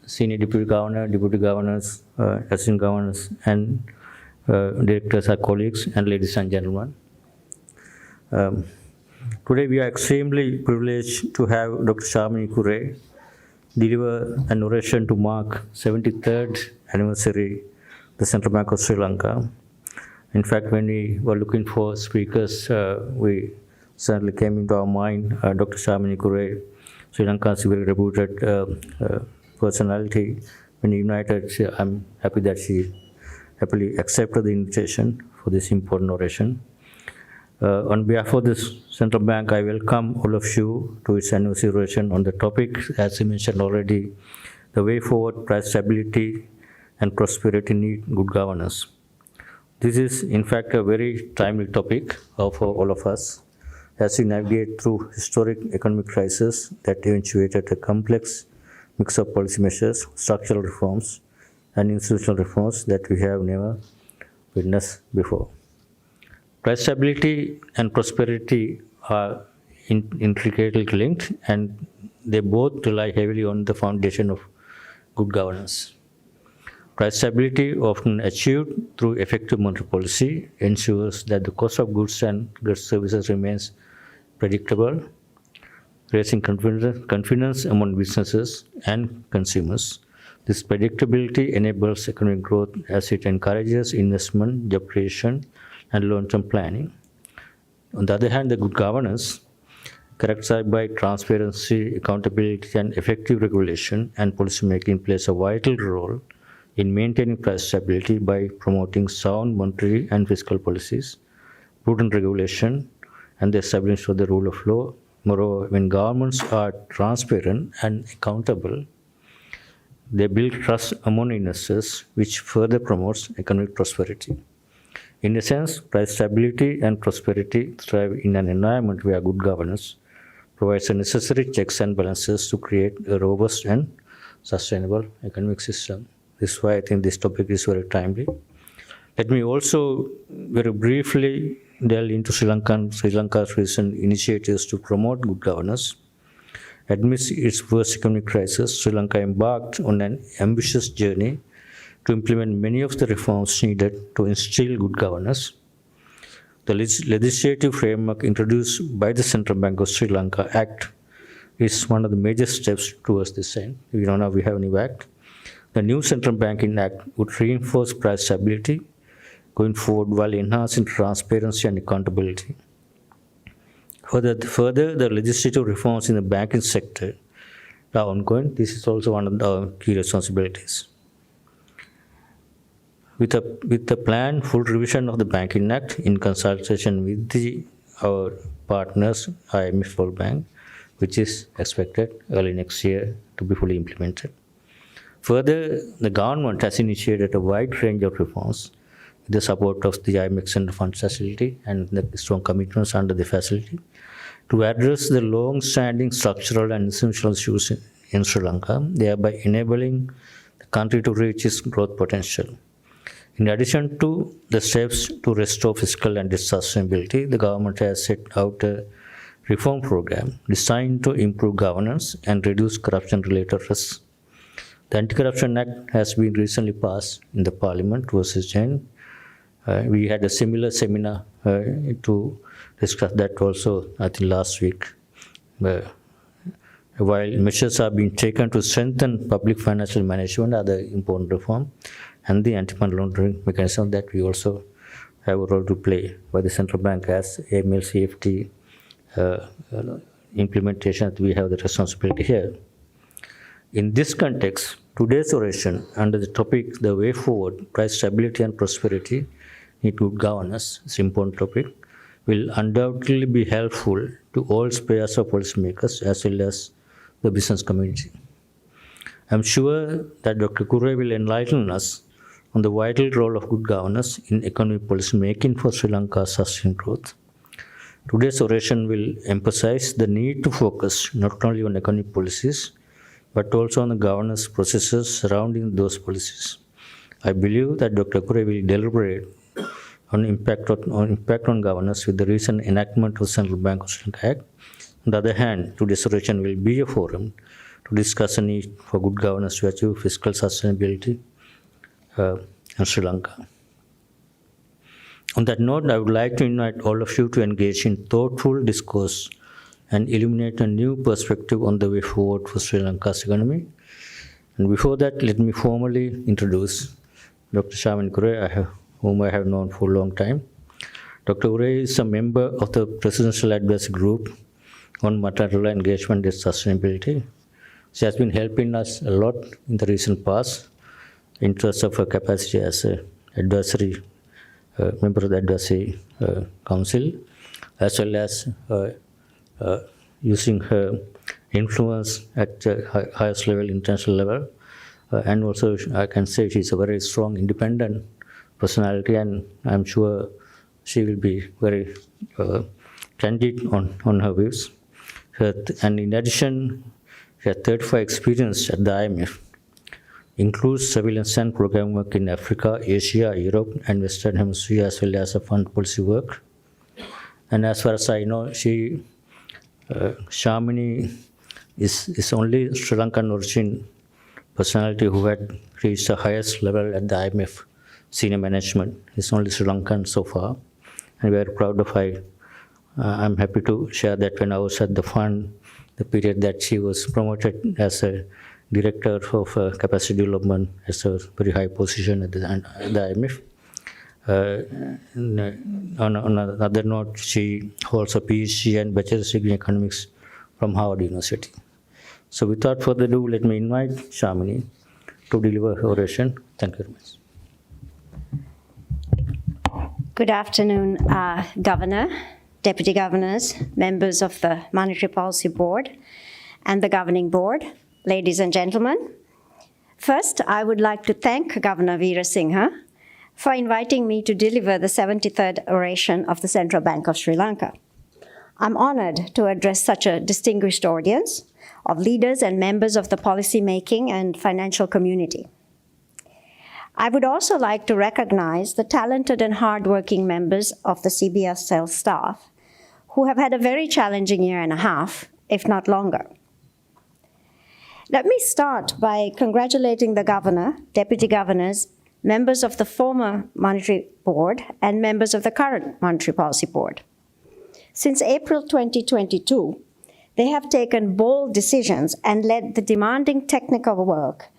Senior Deputy Governor, Deputy Governors, Assistant Governors, and Directors, our colleagues, and ladies and gentlemen. Today we are extremely privileged to have Dr. Sharmini Coorey deliver an oration to mark 73rd anniversary of the Central Bank of Sri Lanka. In fact, when we were looking for speakers, we certainly came into our mind Dr. Sharmini Coorey, Sri Lanka's very reputed personality. When united, I'm happy that she happily accepted the invitation for this important oration. On behalf of this Central Bank, I welcome all of you to its anniversary oration on the topic, as you mentioned already, the way forward, price stability and prosperity need good governance. This is, in fact, a very timely topic for all of us as we navigate through historic economic crisis that eventuated a complex mix of policy measures, structural reforms, and institutional reforms that we have never witnessed before. Price stability and prosperity are intricately linked, and they both rely heavily on the foundation of good governance. Price stability, often achieved through effective monetary policy, ensures that the cost of goods and goods services remains predictable, raising confidence among businesses and consumers. This predictability enables economic growth as it encourages investment, job creation, and long-term planning. On the other hand, the good governance, characterized by transparency, accountability, and effective regulation and policymaking, plays a vital role in maintaining price stability by promoting sound monetary and fiscal policies, prudent regulation, and the establishment of the rule of law. Moreover, when governments are transparent and accountable, they build trust among investors, which further promotes economic prosperity. In a sense, price stability and prosperity thrive in an environment where good governance provides the necessary checks and balances to create a robust and sustainable economic system. This is why I think this topic is very timely. Let me also very briefly delve into Sri Lanka's recent initiatives to promote good governance. Amidst its worst economic crisis, Sri Lanka embarked on an ambitious journey to implement many of the reforms needed to instill good governance. The legislative framework introduced by the Central Bank of Sri Lanka Act is one of the major steps towards this end. We don't know if we have a new act. The new Central Banking Act would reinforce price stability going forward while enhancing transparency and accountability. Further, the legislative reforms in the banking sector are ongoing. This is also one of the key responsibilities. With the planned full revision of the Banking Act in consultation with our partners, IMF World Bank, which is expected early next year to be fully implemented. Further, the government has initiated a wide range of reforms with the support of the IMF Central Fund Facility and the strong commitments under the facility to address the long-standing structural and essential issues in Sri Lanka, thereby enabling the country to reach its growth potential. In addition to the steps to restore fiscal and sustainability, the government has set out a reform program designed to improve governance and reduce corruption-related risks. The Anti-Corruption Act has been recently passed in the Parliament versus Jain. We had a similar seminar to discuss that also, I think, last week. While measures are being taken to strengthen public financial management, other important reform, and the anti-money laundering mechanism that we also have a role to play, by the central bank as AML CFT implementation, we have the responsibility here. In this context, today's oration under the topic, the way forward, price stability and prosperity need good governance, it's an important topic, will undoubtedly be helpful to all spheres of policymakers as well as the business community. I'm sure that Dr. Coorey will enlighten us on the vital role of good governance in economic policy making for Sri Lanka's sustained growth. Today's oration will emphasize the need to focus not only on economic policies, but also on the governance processes surrounding those policies. I believe that Dr. Coorey will deliberate on impact on governance with the recent enactment of Central Bank of Sri Lanka Act. On the other hand, today's oration will be a forum to discuss the need for good governance to achieve fiscal sustainability in Sri Lanka. On that note, I would like to invite all of you to engage in thoughtful discourse and illuminate a new perspective on the way forward for Sri Lanka's economy. And before that, let me formally introduce Dr. Sharmini Coorey, whom I have known for a long time. Dr. Coorey is a member of the Presidential Advisory Group on Multilateral Engagement and Sustainability. She has been helping us a lot in the recent past in terms of her capacity as an advisory member of the Advisory Council, as well as using her influence at the highest level, international level. And also, I can say she's a very strong, independent personality, and I'm sure she will be very candid on her views. And in addition, her 35 experience at the IMF includes surveillance and program work in Africa, Asia, Europe, and Western Hemisphere, as well as a fund policy work. And as far as I know, she Sharmini is only Sri Lankan origin personality who had reached the highest level at the IMF senior management. He's only Sri Lankan so far, and we are proud of her. I'm happy to share that when I was at the fund, the period that she was promoted as a director of capacity development as a very high position at the IMF. On another note, she holds a PhD and bachelor's degree in economics from Harvard University. So without further ado, let me invite Sharmini to deliver her oration. Thank you very much. Good afternoon, Governor, Deputy Governors, members of the Monetary Policy Board and the Governing Board, ladies and gentlemen. First, I would like to thank Governor Veerasinghe for inviting me to deliver the 73rd oration of the Central Bank of Sri Lanka. I'm honored to address such a distinguished audience of leaders and members of the policy-making and financial community. I would also like to recognize the talented and hardworking members of the CBSL staff who have had a very challenging year and a half, if not longer. Let me start by congratulating the Governor, Deputy Governors, members of the former Monetary Board, and members of the current Monetary Policy Board. Since April 2022, they have taken bold decisions and led the demanding technical work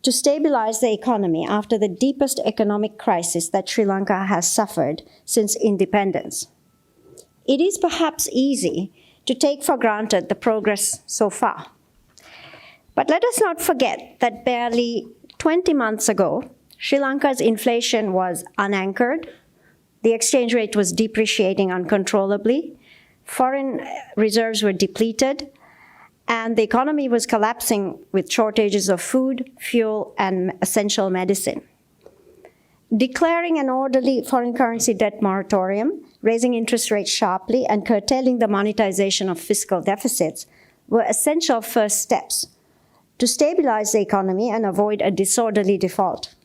to stabilize the economy after the deepest economic crisis that Sri Lanka has suffered since independence. It is perhaps easy to take for granted the progress so far. But let us not forget that barely 20 months ago, Sri Lanka's inflation was unanchored, the exchange rate was depreciating uncontrollably, foreign reserves were depleted, and the economy was collapsing with shortages of food, fuel, and essential medicine. Declaring an orderly foreign currency debt moratorium, raising interest rates sharply, and curtailing the monetization of fiscal deficits were essential first steps to stabilize the economy and avoid a disorderly default.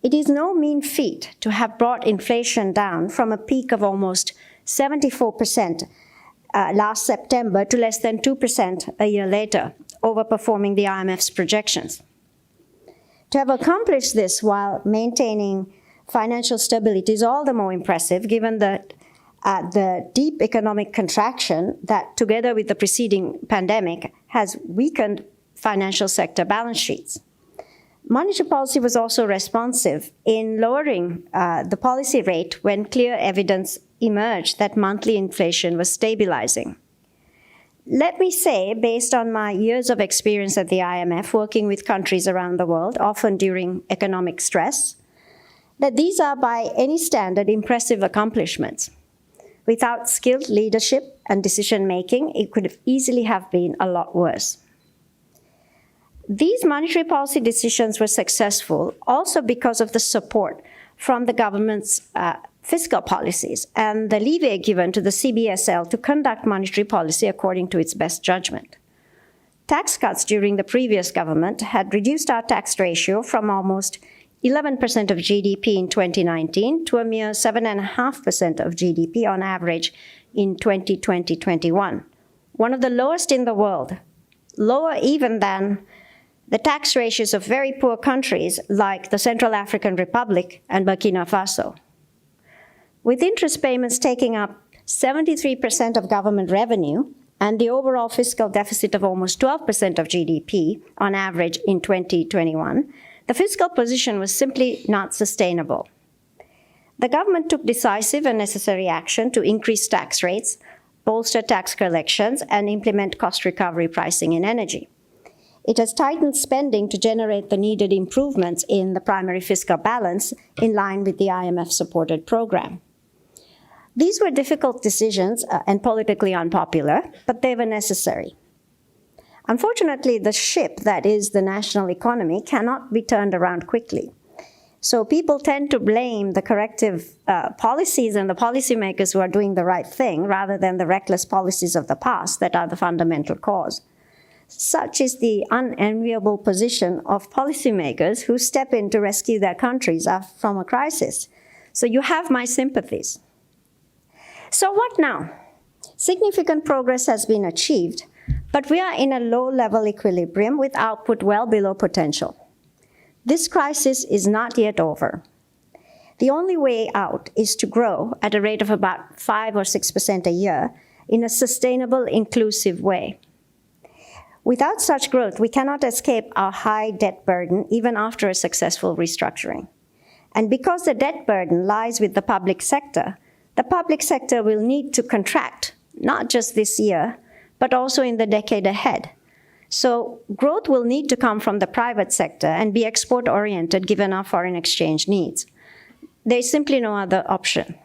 It is no mean feat to have brought inflation down from a peak of almost 74% last September to less than 2% a year later, overperforming the IMF's projections. To have accomplished this while maintaining financial stability is all the more impressive given that the deep economic contraction that, together with the preceding pandemic, has weakened financial sector balance sheets. Monetary policy was also responsive in lowering the policy rate when clear evidence emerged that monthly inflation was stabilizing. Let me say, based on my years of experience at the IMF, working with countries around the world, often during economic stress, that these are by any standard impressive accomplishments. Without skilled leadership and decision-making, it could easily have been a lot worse. These monetary policy decisions were successful also because of the support from the government's fiscal policies and the leeway given to the CBSL to conduct monetary policy according to its best judgment. Tax cuts during the previous government had reduced our tax ratio from almost 11% of GDP in 2019 to a mere 7.5% of GDP on average in 2020-21, one of the lowest in the world, lower even than the tax ratios of very poor countries like the Central African Republic and Burkina Faso. With interest payments taking up 73% of government revenue and the overall fiscal deficit of almost 12% of GDP on average in 2021, the fiscal position was simply not sustainable. The government took decisive and necessary action to increase tax rates, bolster tax collections, and implement cost recovery pricing in energy. It has tightened spending to generate the needed improvements in the primary fiscal balance in line with the IMF-supported program. These were difficult decisions and politically unpopular, but they were necessary. Unfortunately, the ship that is the national economy cannot be turned around quickly. So people tend to blame the corrective policies and the policymakers who are doing the right thing rather than the reckless policies of the past that are the fundamental cause. Such is the unenviable position of policymakers who step in to rescue their countries from a crisis. So you have my sympathies. So what now? Significant progress has been achieved, but we are in a low-level equilibrium with output well below potential. This crisis is not yet over. The only way out is to grow at a rate of about 5 or 6% a year in a sustainable, inclusive way. Without such growth, we cannot escape our high debt burden even after a successful restructuring. And because the debt burden lies with the public sector will need to contract, not just this year, but also in the decade ahead. So growth will need to come from the private sector and be export-oriented given our foreign exchange needs. There is simply no other option.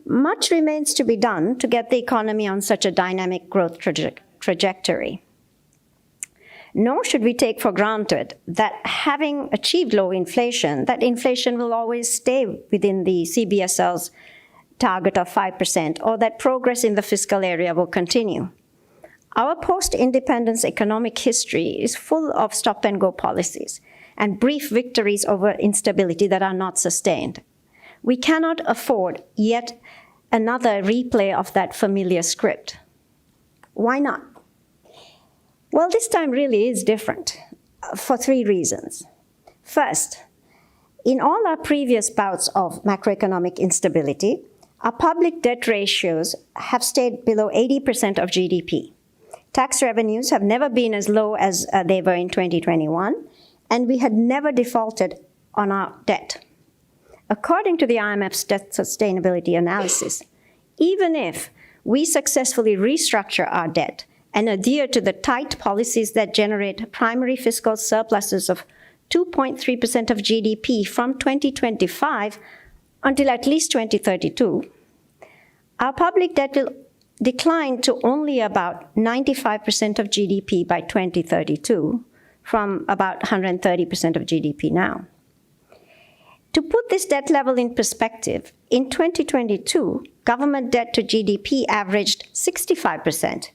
Much remains to be done to get the economy on such a dynamic growth trajectory. Nor should we take for granted that having achieved low inflation, that inflation will always stay within the CBSL's target of 5%, or that progress in the fiscal area will continue. Our post-independence economic history is full of stop-and-go policies and brief victories over instability that are not sustained. We cannot afford yet another replay of that familiar script. Why not? Well, this time really is different for 3 reasons. First, in all our previous bouts of macroeconomic instability, our public debt ratios have stayed below 80% of GDP. Tax revenues have never been as low as they were in 2021, and we had never defaulted on our debt. According to the IMF's debt sustainability analysis, even if we successfully restructure our debt and adhere to the tight policies that generate primary fiscal surpluses of 2.3% of GDP from 2025 until at least 2032, our public debt will decline to only about 95% of GDP by 2032, from about 130% of GDP now. To put this debt level in perspective, in 2022, government debt to GDP averaged 65%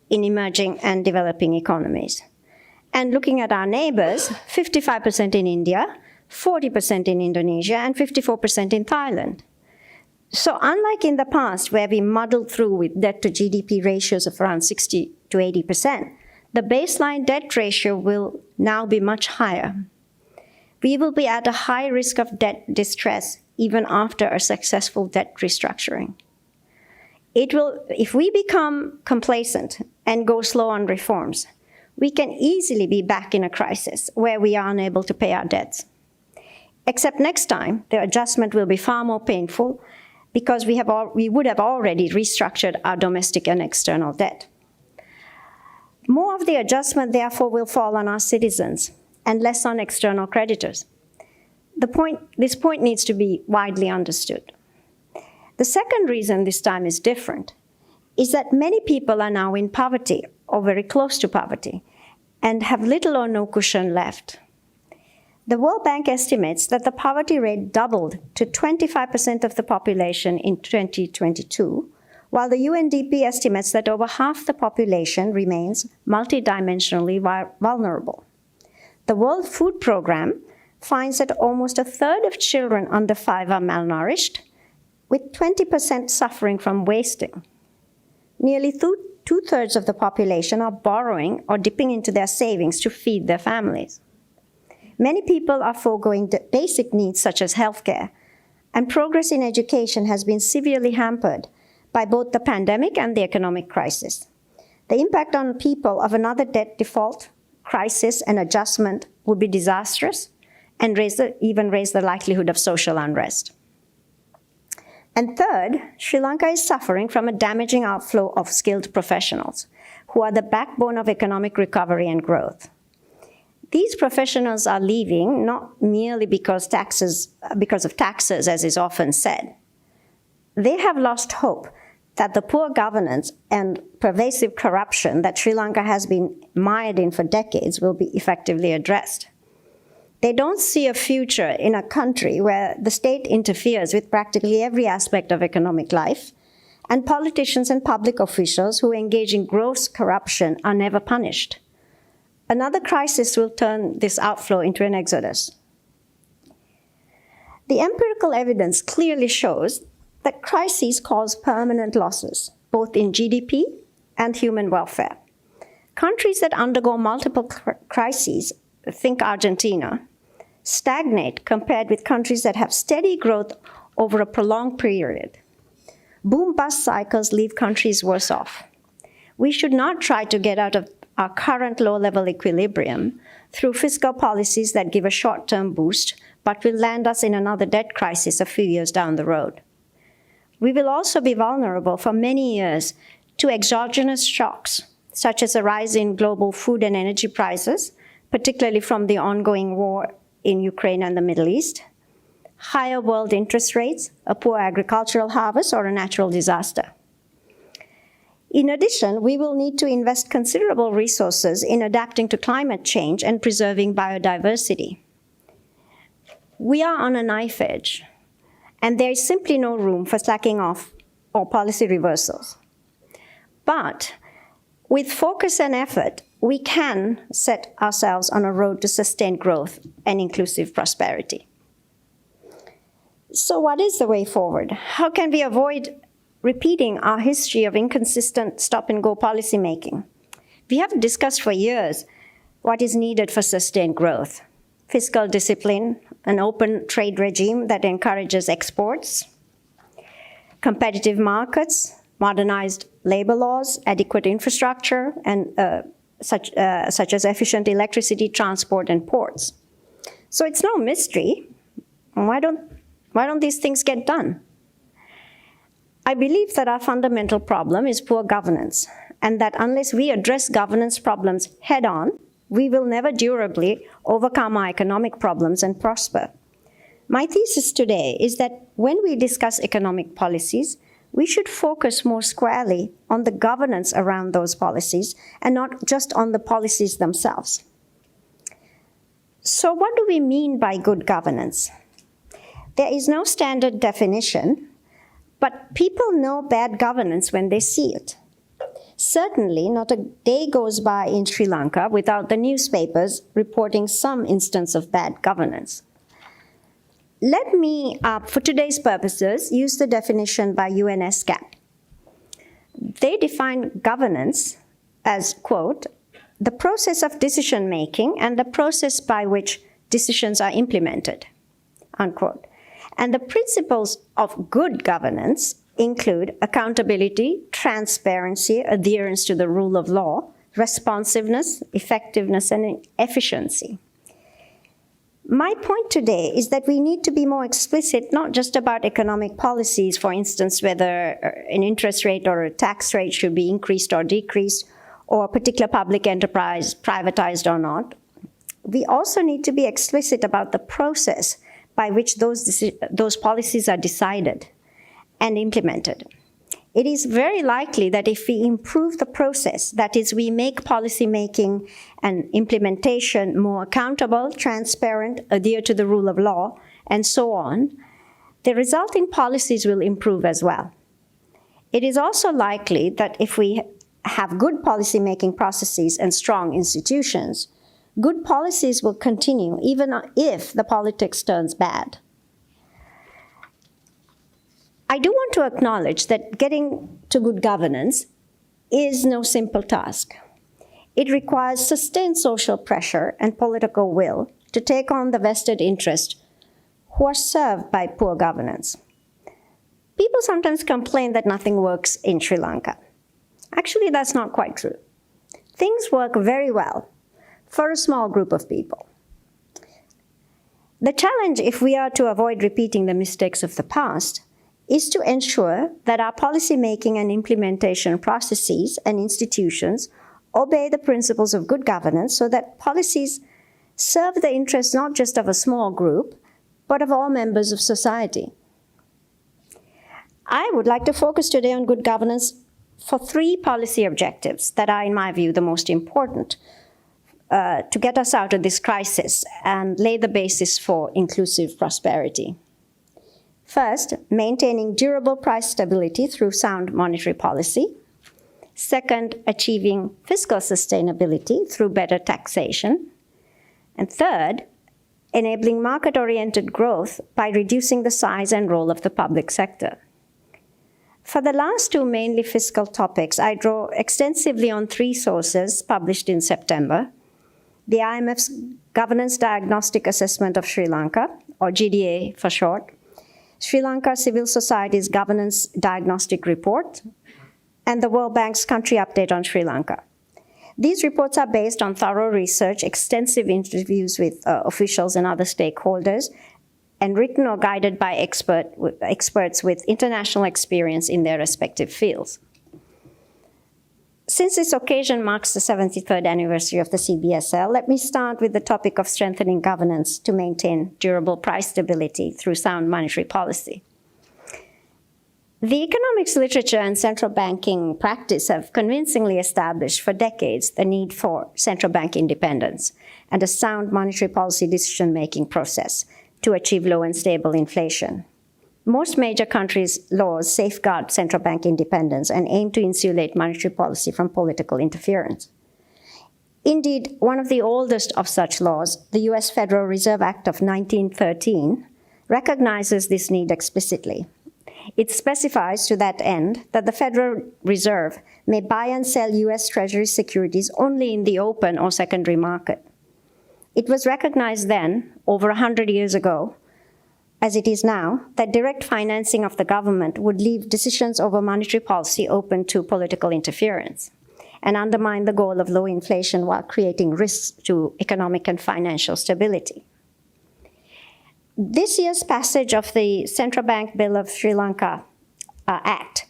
in emerging and developing economies. And looking at our neighbors, 55% in India, 40% in Indonesia, and 54% in Thailand. So unlike in the past, where we muddled through with debt to GDP ratios of around 60 to 80%, the baseline debt ratio will now be much higher. We will be at a high risk of debt distress even after a successful debt restructuring. If we become complacent and go slow on reforms, we can easily be back in a crisis where we are unable to pay our debts. Except next time, the adjustment will be far more painful because we would have already restructured our domestic and external debt. More of the adjustment, therefore, will fall on our citizens and less on external creditors. This point needs to be widely understood. The second reason this time is different is that many people are now in poverty or very close to poverty and have little or no cushion left. The World Bank estimates that the poverty rate doubled to 25% of the population in 2022, while the UNDP estimates that over half the population remains multidimensionally vulnerable. The World Food Programme finds that almost a third of children under 5 are malnourished, with 20% suffering from wasting. Nearly two-thirds of the population are borrowing or dipping into their savings to feed their families. Many people are foregoing basic needs such as healthcare, and progress in education has been severely hampered by both the pandemic and the economic crisis. The impact on people of another debt default, crisis, and adjustment would be disastrous and even raise the likelihood of social unrest. And third, Sri Lanka is suffering from a damaging outflow of skilled professionals who are the backbone of economic recovery and growth. These professionals are leaving not merely because of taxes, as is often said. They have lost hope that the poor governance and pervasive corruption that Sri Lanka has been mired in for decades will be effectively addressed. They don't see a future in a country where the state interferes with practically every aspect of economic life, and politicians and public officials who engage in gross corruption are never punished. Another crisis will turn this outflow into an exodus. The empirical evidence clearly shows that crises cause permanent losses, both in GDP and human welfare. Countries that undergo multiple crises, think Argentina, stagnate compared with countries that have steady growth over a prolonged period. Boom-bust cycles leave countries worse off. We should not try to get out of our current low-level equilibrium through fiscal policies that give a short-term boost, but will land us in another debt crisis a few years down the road. We will also be vulnerable for many years to exogenous shocks, such as a rise in global food and energy prices, particularly from the ongoing war in Ukraine and the Middle East, higher world interest rates, a poor agricultural harvest, or a natural disaster. In addition, we will need to invest considerable resources in adapting to climate change and preserving biodiversity. We are on a knife edge, and there is simply no room for slacking off or policy reversals. But with focus and effort, we can set ourselves on a road to sustained growth and inclusive prosperity. So what is the way forward? How can we avoid repeating our history of inconsistent stop-and-go policymaking? We have discussed for years what is needed for sustained growth: fiscal discipline, an open trade regime that encourages exports, competitive markets, modernized labor laws, adequate infrastructure, and such as efficient electricity, transport, and ports. So it's no mystery. Why don't these things get done? I believe that our fundamental problem is poor governance, and that unless we address governance problems head-on, we will never durably overcome our economic problems and prosper. My thesis today is that when we discuss economic policies, we should focus more squarely on the governance around those policies and not just on the policies themselves. So what do we mean by good governance? There is no standard definition, but people know bad governance when they see it. Certainly, not a day goes by in Sri Lanka without the newspapers reporting some instance of bad governance. Let me, for today's purposes, use the definition by UNESCAP. They define governance as, quote, the process of decision-making and the process by which decisions are implemented, unquote. And the principles of good governance include accountability, transparency, adherence to the rule of law, responsiveness, effectiveness, and efficiency. My point today is that we need to be more explicit, not just about economic policies, for instance, whether an interest rate or a tax rate should be increased or decreased, or a particular public enterprise privatized or not. We also need to be explicit about the process by which those policies are decided and implemented. It is very likely that if we improve the process, that is, we make policymaking and implementation more accountable, transparent, adhere to the rule of law, and so on, the resulting policies will improve as well. It is also likely that if we have good policymaking processes and strong institutions, good policies will continue even if the politics turns bad. I do want to acknowledge that getting to good governance is no simple task. It requires sustained social pressure and political will to take on the vested interests who are served by poor governance. People sometimes complain that nothing works in Sri Lanka. Actually, that's not quite true. Things work very well for a small group of people. The challenge, if we are to avoid repeating the mistakes of the past, is to ensure that our policymaking and implementation processes and institutions obey the principles of good governance so that policies serve the interests not just of a small group, but of all members of society. I would like to focus today on good governance for 3 policy objectives that are, in my view, the most important to get us out of this crisis and lay the basis for inclusive prosperity. First, maintaining durable price stability through sound monetary policy. Second, achieving fiscal sustainability through better taxation. And third, enabling market-oriented growth by reducing the size and role of the public sector. For the last two mainly fiscal topics, I draw extensively on three sources published in September: the IMF's Governance Diagnostic Assessment of Sri Lanka, or GDA for short, Sri Lanka Civil Society's Governance Diagnostic Report, and the World Bank's Country Update on Sri Lanka. These reports are based on thorough research, extensive interviews with officials and other stakeholders, and written or guided by experts with international experience in their respective fields. Since this occasion marks the 73rd anniversary of the CBSL, let me start with the topic of strengthening governance to maintain durable price stability through sound monetary policy. The economics literature and central banking practice have convincingly established for decades the need for central bank independence and a sound monetary policy decision-making process to achieve low and stable inflation. Most major countries' laws safeguard central bank independence and aim to insulate monetary policy from political interference. Indeed, one of the oldest of such laws, the US Federal Reserve Act of 1913, recognizes this need explicitly. It specifies to that end that the Federal Reserve may buy and sell US Treasury securities only in the open or secondary market. It was recognized then, over 100 years ago, as it is now, that direct financing of the government would leave decisions over monetary policy open to political interference and undermine the goal of low inflation while creating risks to economic and financial stability. This year's passage of the Central Bank Bill of Sri Lanka Act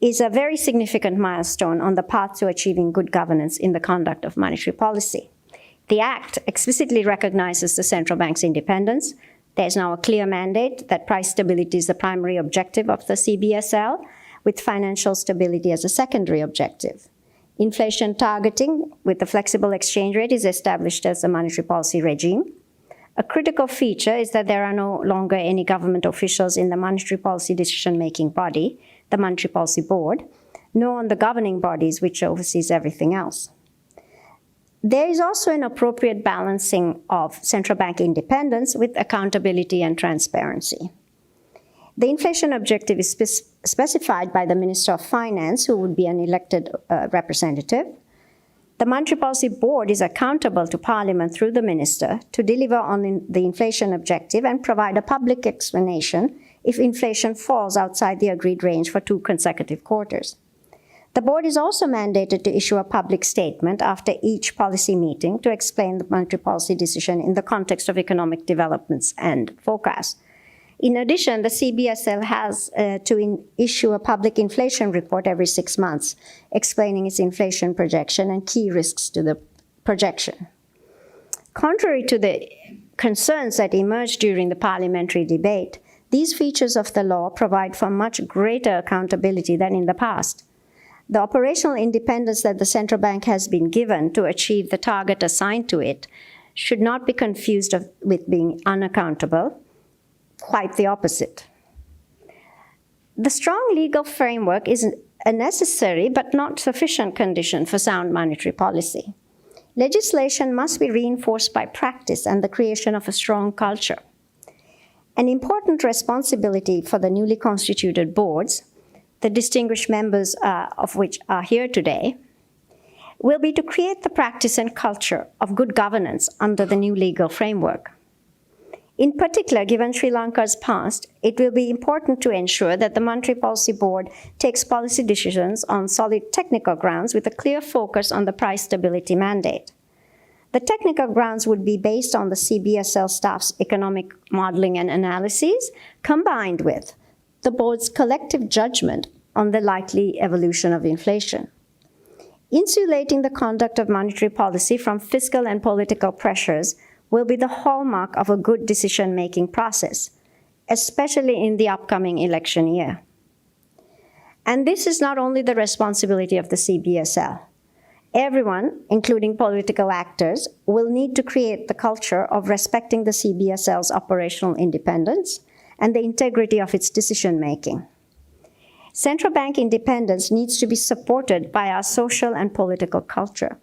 is a very significant milestone on the path to achieving good governance in the conduct of monetary policy. The Act explicitly recognizes the central bank's independence. There's now a clear mandate that price stability is the primary objective of the CBSL, with financial stability as a secondary objective. Inflation targeting with the flexible exchange rate is established as a monetary policy regime. A critical feature is that there are no longer any government officials in the monetary policy decision-making body, the Monetary Policy Board, nor on the governing bodies, which oversees everything else. There is also an appropriate balancing of central bank independence with accountability and transparency. The inflation objective is specified by the Minister of Finance, who would be an elected representative. The Monetary Policy Board is accountable to Parliament through the Minister to deliver on the inflation objective and provide a public explanation if inflation falls outside the agreed range for 2 consecutive quarters. The board is also mandated to issue a public statement after each policy meeting to explain the monetary policy decision in the context of economic developments and forecasts. In addition, the CBSL has to issue a public inflation report every 6 months, explaining its inflation projection and key risks to the projection. Contrary to the concerns that emerged during the parliamentary debate, these features of the law provide for much greater accountability than in the past. The operational independence that the central bank has been given to achieve the target assigned to it should not be confused with being unaccountable, quite the opposite. The strong legal framework is a necessary but not sufficient condition for sound monetary policy. Legislation must be reinforced by practice and the creation of a strong culture. An important responsibility for the newly constituted boards, the distinguished members of which are here today, will be to create the practice and culture of good governance under the new legal framework. In particular, given Sri Lanka's past, it will be important to ensure that the Monetary Policy Board takes policy decisions on solid technical grounds with a clear focus on the price stability mandate. The technical grounds would be based on the CBSL staff's economic modeling and analyses, combined with the board's collective judgment on the likely evolution of inflation. Insulating the conduct of monetary policy from fiscal and political pressures will be the hallmark of a good decision-making process, especially in the upcoming election year. And this is not only the responsibility of the CBSL. Everyone, including political actors, will need to create the culture of respecting the CBSL's operational independence and the integrity of its decision-making. Central bank independence needs to be supported by our social and political culture.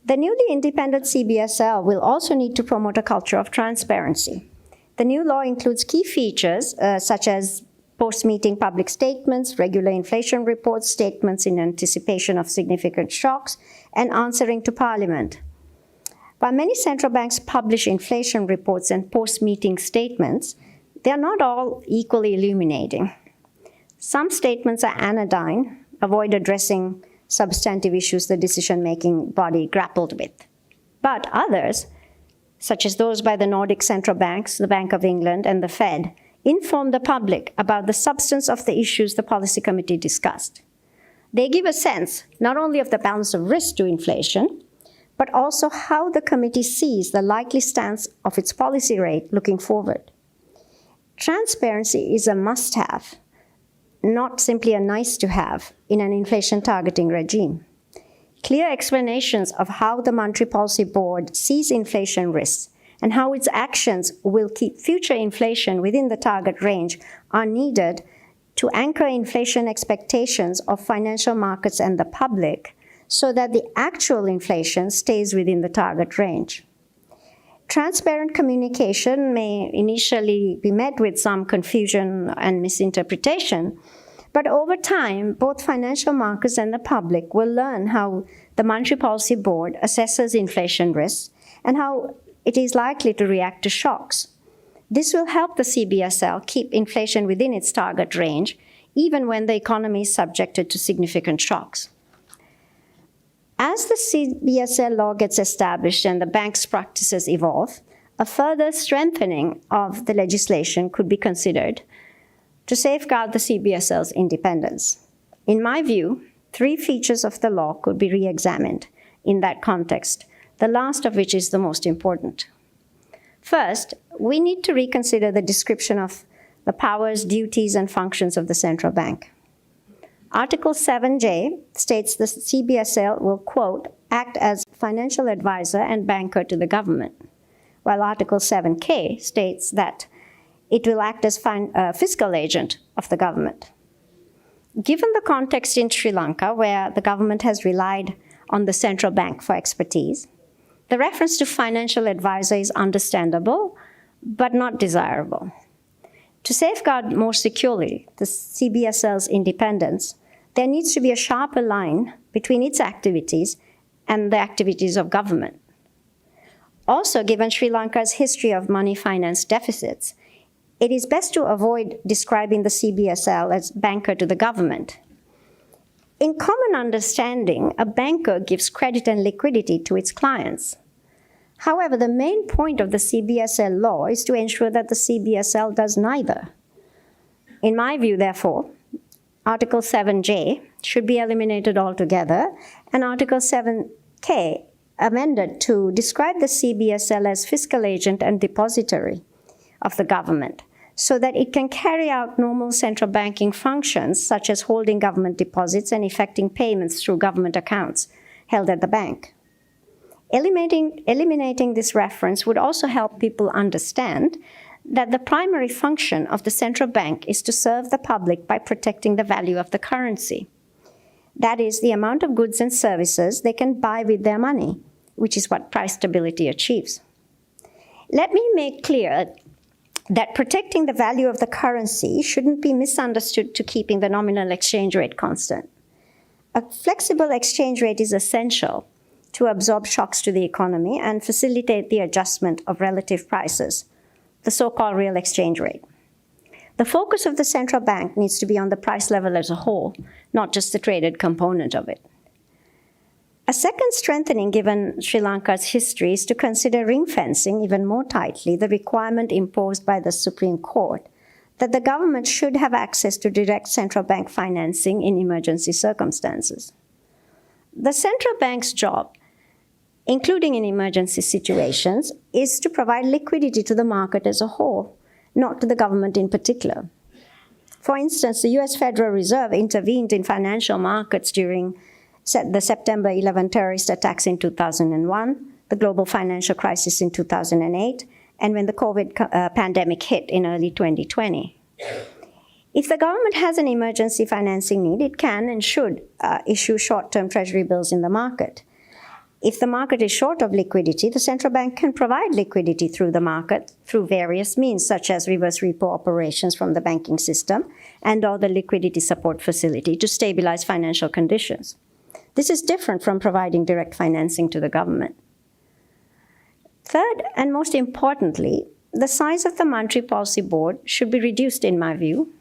The newly independent CBSL will also need to promote a culture of transparency. The new law includes key features such as post-meeting public statements, regular inflation reports, statements in anticipation of significant shocks, and answering to Parliament. While many central banks publish inflation reports and post-meeting statements, they are not all equally illuminating. Some statements are anodyne, avoid addressing substantive issues the decision-making body grappled with. But others, such as those by the Nordic central banks, the Bank of England, and the Fed, inform the public about the substance of the issues the policy committee discussed. They give a sense not only of the balance of risk to inflation, but also how the committee sees the likely stance of its policy rate looking forward. Transparency is a must-have, not simply a nice-to-have in an inflation targeting regime. Clear explanations of how the Monetary Policy Board sees inflation risks and how its actions will keep future inflation within the target range are needed to anchor inflation expectations of financial markets and the public so that the actual inflation stays within the target range. Transparent communication may initially be met with some confusion and misinterpretation, but over time, both financial markets and the public will learn how the Monetary Policy Board assesses inflation risks and how it is likely to react to shocks. This will help the CBSL keep inflation within its target range, even when the economy is subjected to significant shocks. As the CBSL law gets established and the bank's practices evolve, a further strengthening of the legislation could be considered to safeguard the CBSL's independence. In my view, 3 features of the law could be re-examined in that context, the last of which is the most important. First, we need to reconsider the description of the powers, duties, and functions of the central bank. Article 7J states the CBSL will, quote, act as financial advisor and banker to the government, while Article 7K states that it will act as fiscal agent of the government. Given the context in Sri Lanka, where the government has relied on the central bank for expertise, the reference to financial advisor is understandable, but not desirable. To safeguard more securely the CBSL's independence, there needs to be a sharper line between its activities and the activities of government. Also, given Sri Lanka's history of money finance deficits, it is best to avoid describing the CBSL as banker to the government. In common understanding, a banker gives credit and liquidity to its clients. However, the main point of the CBSL law is to ensure that the CBSL does neither. In my view, therefore, Article 7J should be eliminated altogether, and Article 7K amended to describe the CBSL as fiscal agent and depository of the government, so that it can carry out normal central banking functions, such as holding government deposits and effecting payments through government accounts held at the bank. Eliminating this reference would also help people understand that the primary function of the central bank is to serve the public by protecting the value of the currency. That is, the amount of goods and services they can buy with their money, which is what price stability achieves. Let me make clear that protecting the value of the currency shouldn't be misunderstood to keeping the nominal exchange rate constant. A flexible exchange rate is essential to absorb shocks to the economy and facilitate the adjustment of relative prices, the so-called real exchange rate. The focus of the central bank needs to be on the price level as a whole, not just the traded component of it. A second strengthening given Sri Lanka's history is to consider ring-fencing even more tightly the requirement imposed by the Supreme Court that the government should have access to direct central bank financing in emergency circumstances. The central bank's job, including in emergency situations, is to provide liquidity to the market as a whole, not to the government in particular. For instance, the US Federal Reserve intervened in financial markets during the September 11 terrorist attacks in 2001, the global financial crisis in 2008, and when the COVID pandemic hit in early 2020. If the government has an emergency financing need, it can and should issue short-term treasury bills in the market. If the market is short of liquidity, the central bank can provide liquidity through the market through various means, such as reverse repo operations from the banking system and/or the liquidity support facility to stabilize financial conditions. This is different from providing direct financing to the government. Third, and most importantly, the size of the Monetary Policy Board should be reduced, in my view,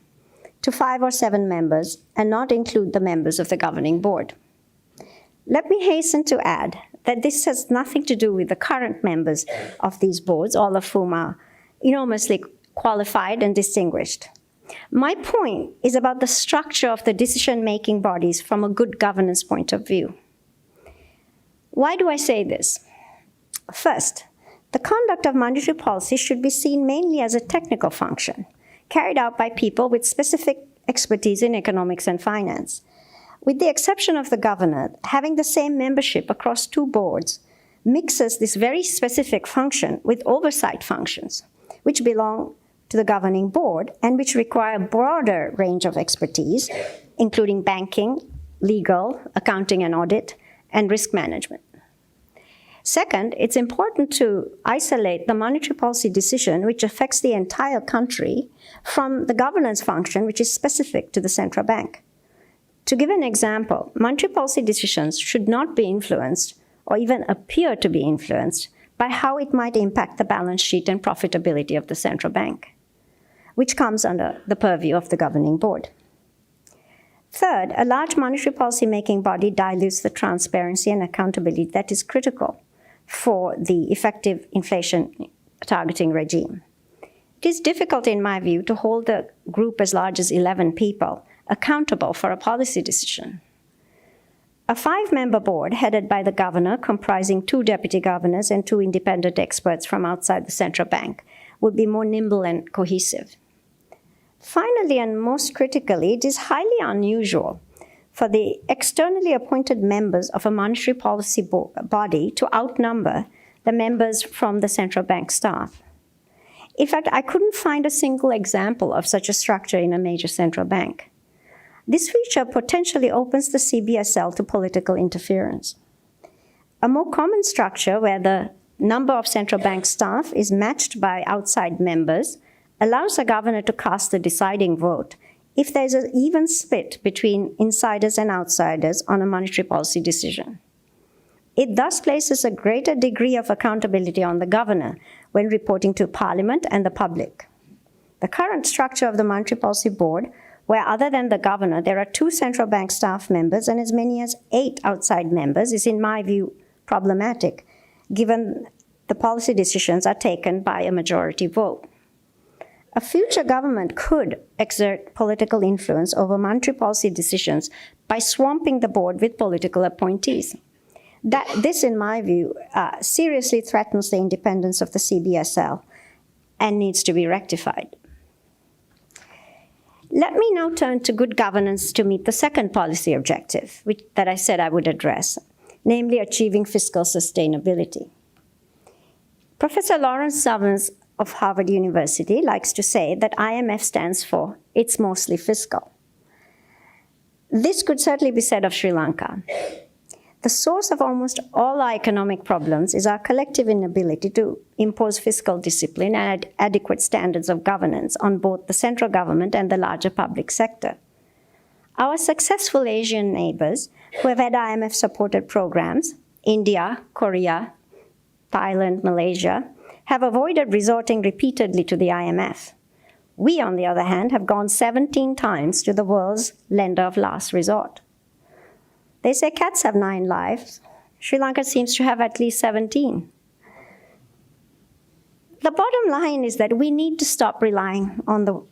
to 5 or 7 members and not include the members of the governing board. Let me hasten to add that this has nothing to do with the current members of these boards, all of whom are enormously qualified and distinguished. My point is about the structure of the decision-making bodies from a good governance point of view. Why do I say this? First, the conduct of monetary policy should be seen mainly as a technical function, carried out by people with specific expertise in economics and finance. With the exception of the governor, having the same membership across 2 boards mixes this very specific function with oversight functions, which belong to the governing board and which require a broader range of expertise, including banking, legal, accounting and audit, and risk management. Second, it's important to isolate the monetary policy decision, which affects the entire country, from the governance function, which is specific to the central bank. To give an example, monetary policy decisions should not be influenced or even appear to be influenced by how it might impact the balance sheet and profitability of the central bank, which comes under the purview of the governing board. Third, a large monetary policy making body dilutes the transparency and accountability that is critical for the effective inflation targeting regime. It is difficult, in my view, to hold a group as large as 11 people accountable for a policy decision. A 5-member board headed by the governor, comprising 2 deputy governors and 2 independent experts from outside the central bank, would be more nimble and cohesive. Finally, and most critically, it is highly unusual for the externally appointed members of a monetary policy body to outnumber the members from the central bank staff. In fact, I couldn't find a single example of such a structure in a major central bank. This feature potentially opens the CBSL to political interference. A more common structure where the number of central bank staff is matched by outside members allows a governor to cast the deciding vote if there is an even split between insiders and outsiders on a monetary policy decision. It thus places a greater degree of accountability on the governor when reporting to Parliament and the public. The current structure of the Monetary Policy Board, where other than the governor, there are 2 central bank staff members and as many as 8 outside members, is in my view problematic, given the policy decisions are taken by a majority vote. A future government could exert political influence over monetary policy decisions by swamping the board with political appointees. This, in my view, seriously threatens the independence of the CBSL and needs to be rectified. Let me now turn to good governance to meet the second policy objective, that I said I would address, namely achieving fiscal sustainability. Professor Lawrence Summers of Harvard University likes to say that IMF stands for "it's mostly fiscal." This could certainly be said of Sri Lanka. The source of almost all our economic problems is our collective inability to impose fiscal discipline and adequate standards of governance on both the central government and the larger public sector. Our successful Asian neighbors who have had IMF-supported programs, India, Korea, Thailand, Malaysia, have avoided resorting repeatedly to the IMF. We, on the other hand, have gone 17 times to the world's lender of last resort. They say cats have 9 lives. Sri Lanka seems to have at least 17. The bottom line is that we need to stop relying on the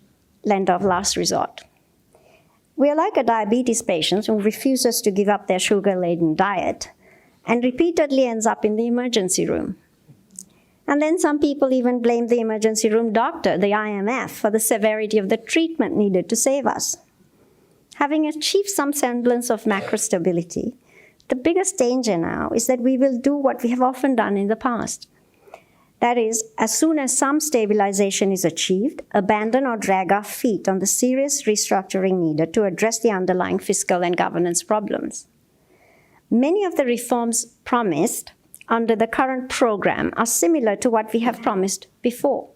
lender of last resort. We are like a diabetes patient who refuses to give up their sugar-laden diet and repeatedly ends up in the emergency room. And then some people even blame the emergency room doctor, the IMF, for the severity of the treatment needed to save us. Having achieved some semblance of macro stability, the biggest danger now is that we will do what we have often done in the past. That is, as soon as some stabilization is achieved, abandon or drag our feet on the serious restructuring needed to address the underlying fiscal and governance problems. Many of the reforms promised under the current program are similar to what we have promised before,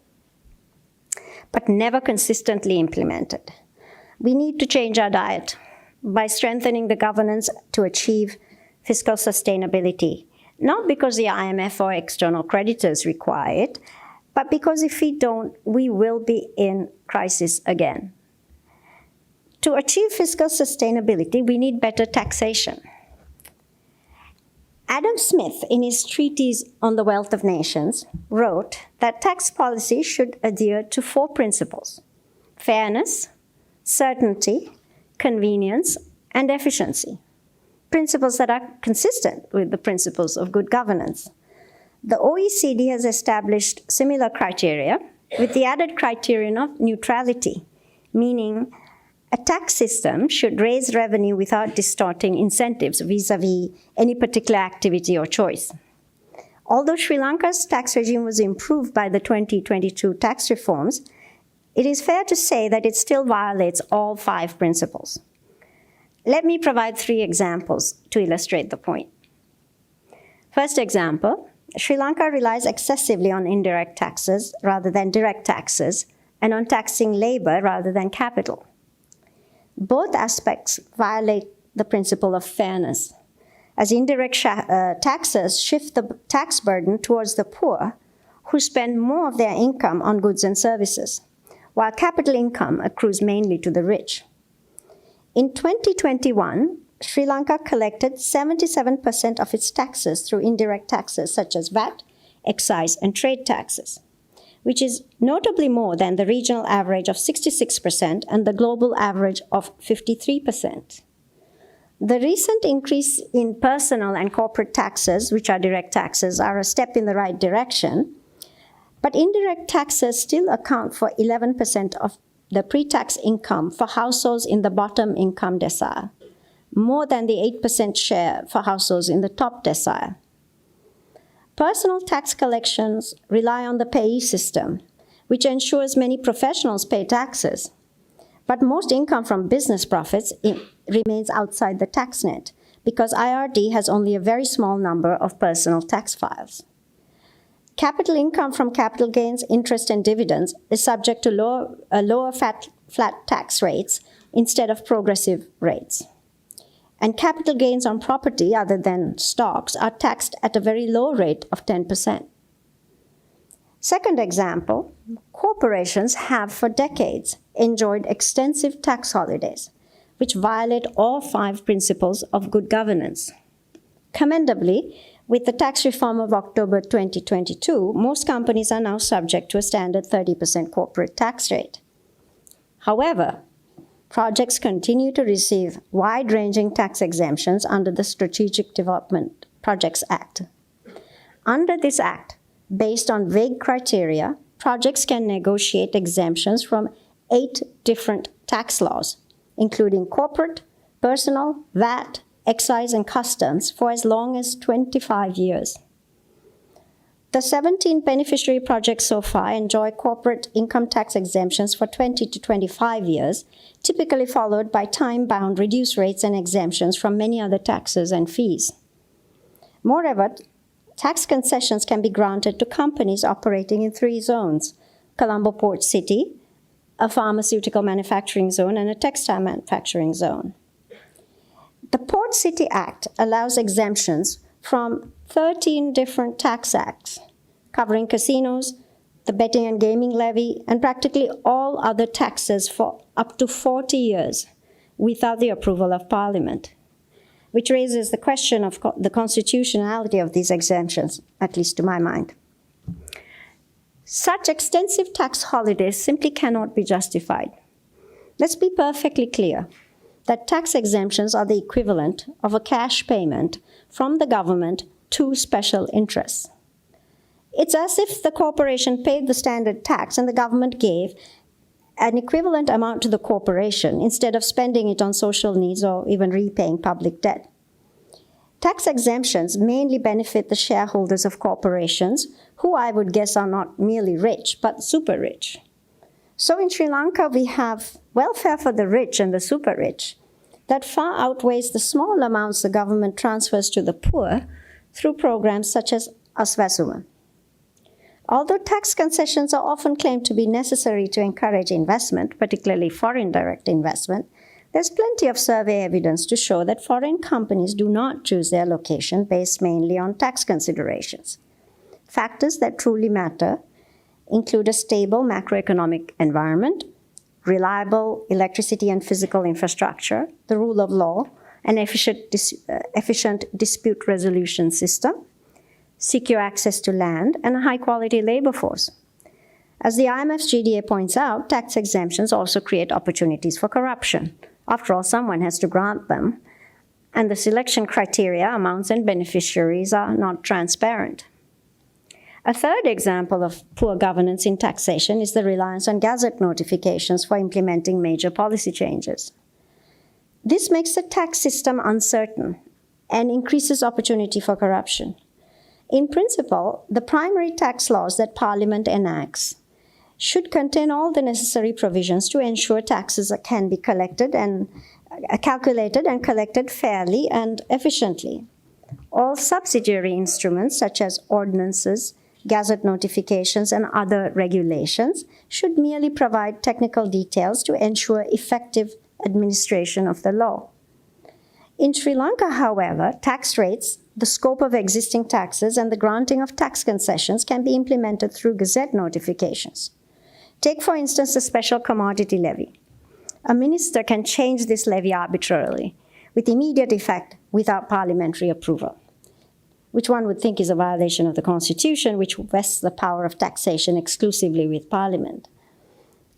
but never consistently implemented. We need to change our diet by strengthening the governance to achieve fiscal sustainability, not because the IMF or external creditors require it, but because if we don't, we will be in crisis again. To achieve fiscal sustainability, we need better taxation. Adam Smith, in his treatise on the wealth of nations, wrote that tax policy should adhere to 4 principles: fairness, certainty, convenience, and efficiency. Principles that are consistent with the principles of good governance. The OECD has established similar criteria with the added criterion of neutrality, meaning a tax system should raise revenue without distorting incentives vis-à-vis any particular activity or choice. Although Sri Lanka's tax regime was improved by the 2022 tax reforms, it is fair to say that it still violates all 5 principles. Let me provide 3 examples to illustrate the point. First example, Sri Lanka relies excessively on indirect taxes rather than direct taxes, and on taxing labor rather than capital. Both aspects violate the principle of fairness, as indirect taxes shift the tax burden towards the poor, who spend more of their income on goods and services, while capital income accrues mainly to the rich. In 2021, Sri Lanka collected 77% of its taxes through indirect taxes such as VAT, excise, and trade taxes, which is notably more than the regional average of 66% and the global average of 53%. The recent increase in personal and corporate taxes, which are direct taxes, are a step in the right direction, but indirect taxes still account for 11% of the pre-tax income for households in the bottom income decile, more than the 8% share for households in the top decile. Personal tax collections rely on the payee system, which ensures many professionals pay taxes. But most income from business profits remains outside the tax net because IRD has only a very small number of personal tax files. Capital income from capital gains, interest, and dividends is subject to lower flat tax rates instead of progressive rates. And capital gains on property other than stocks are taxed at a very low rate of 10%. Second example, corporations have for decades enjoyed extensive tax holidays, which violate all 5 principles of good governance. Commendably, with the tax reform of October 2022, most companies are now subject to a standard 30% corporate tax rate. However, projects continue to receive wide-ranging tax exemptions under the Strategic Development Projects Act. Under this act, based on vague criteria, projects can negotiate exemptions from 8 different tax laws, including corporate, personal, VAT, excise, and customs for as long as 25 years. The 17 beneficiary projects so far enjoy corporate income tax exemptions for 20 to 25 years, typically followed by time-bound reduced rates and exemptions from many other taxes and fees. Moreover, tax concessions can be granted to companies operating in 3 zones: Colombo Port City, a pharmaceutical manufacturing zone, and a textile manufacturing zone. The Port City Act allows exemptions from 13 different tax acts, covering casinos, the betting and gaming levy, and practically all other taxes for up to 40 years without the approval of Parliament, which raises the question of the constitutionality of these exemptions, at least to my mind. Such extensive tax holidays simply cannot be justified. Let's be perfectly clear that tax exemptions are the equivalent of a cash payment from the government to special interests. It's as if the corporation paid the standard tax and the government gave an equivalent amount to the corporation instead of spending it on social needs or even repaying public debt. Tax exemptions mainly benefit the shareholders of corporations, who I would guess are not merely rich, but super rich. So in Sri Lanka, we have welfare for the rich and the super rich, that far outweighs the small amounts the government transfers to the poor through programs such as Asvasuma. Although tax concessions are often claimed to be necessary to encourage investment, particularly foreign direct investment, there's plenty of survey evidence to show that foreign companies do not choose their location based mainly on tax considerations. Factors that truly matter include a stable macroeconomic environment, reliable electricity and physical infrastructure, the rule of law, an efficient dispute resolution system, secure access to land, and a high-quality labor force. As the IMF's GDA points out, tax exemptions also create opportunities for corruption. After all, someone has to grant them, and the selection criteria, amounts, and beneficiaries are not transparent. A third example of poor governance in taxation is the reliance on gazette notifications for implementing major policy changes. This makes the tax system uncertain and increases opportunity for corruption. In principle, the primary tax laws that Parliament enacts should contain all the necessary provisions to ensure taxes can be calculated and collected fairly and efficiently. All subsidiary instruments, such as ordinances, gazette notifications, and other regulations, should merely provide technical details to ensure effective administration of the law. In Sri Lanka, however, tax rates, the scope of existing taxes, and the granting of tax concessions can be implemented through gazette notifications. Take, for instance, the special commodity levy. A minister can change this levy arbitrarily, with immediate effect without parliamentary approval, which one would think is a violation of the Constitution, which vests the power of taxation exclusively with Parliament.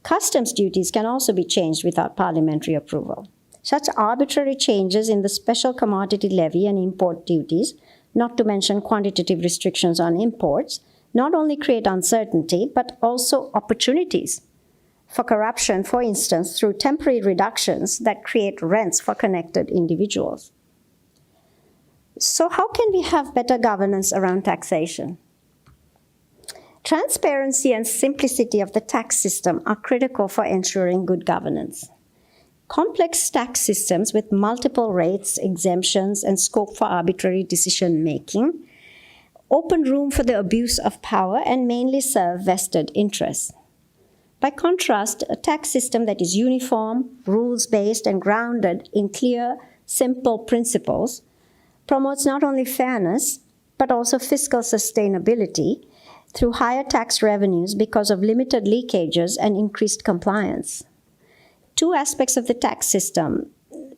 Customs duties can also be changed without parliamentary approval. Such arbitrary changes in the special commodity levy and import duties, not to mention quantitative restrictions on imports, not only create uncertainty, but also opportunities for corruption, for instance, through temporary reductions that create rents for connected individuals. So how can we have better governance around taxation? Transparency and simplicity of the tax system are critical for ensuring good governance. Complex tax systems with multiple rates, exemptions, and scope for arbitrary decision-making open room for the abuse of power and mainly serve vested interests. By contrast, a tax system that is uniform, rules-based, and grounded in clear, simple principles promotes not only fairness, but also fiscal sustainability through higher tax revenues because of limited leakages and increased compliance. Two aspects of the tax system,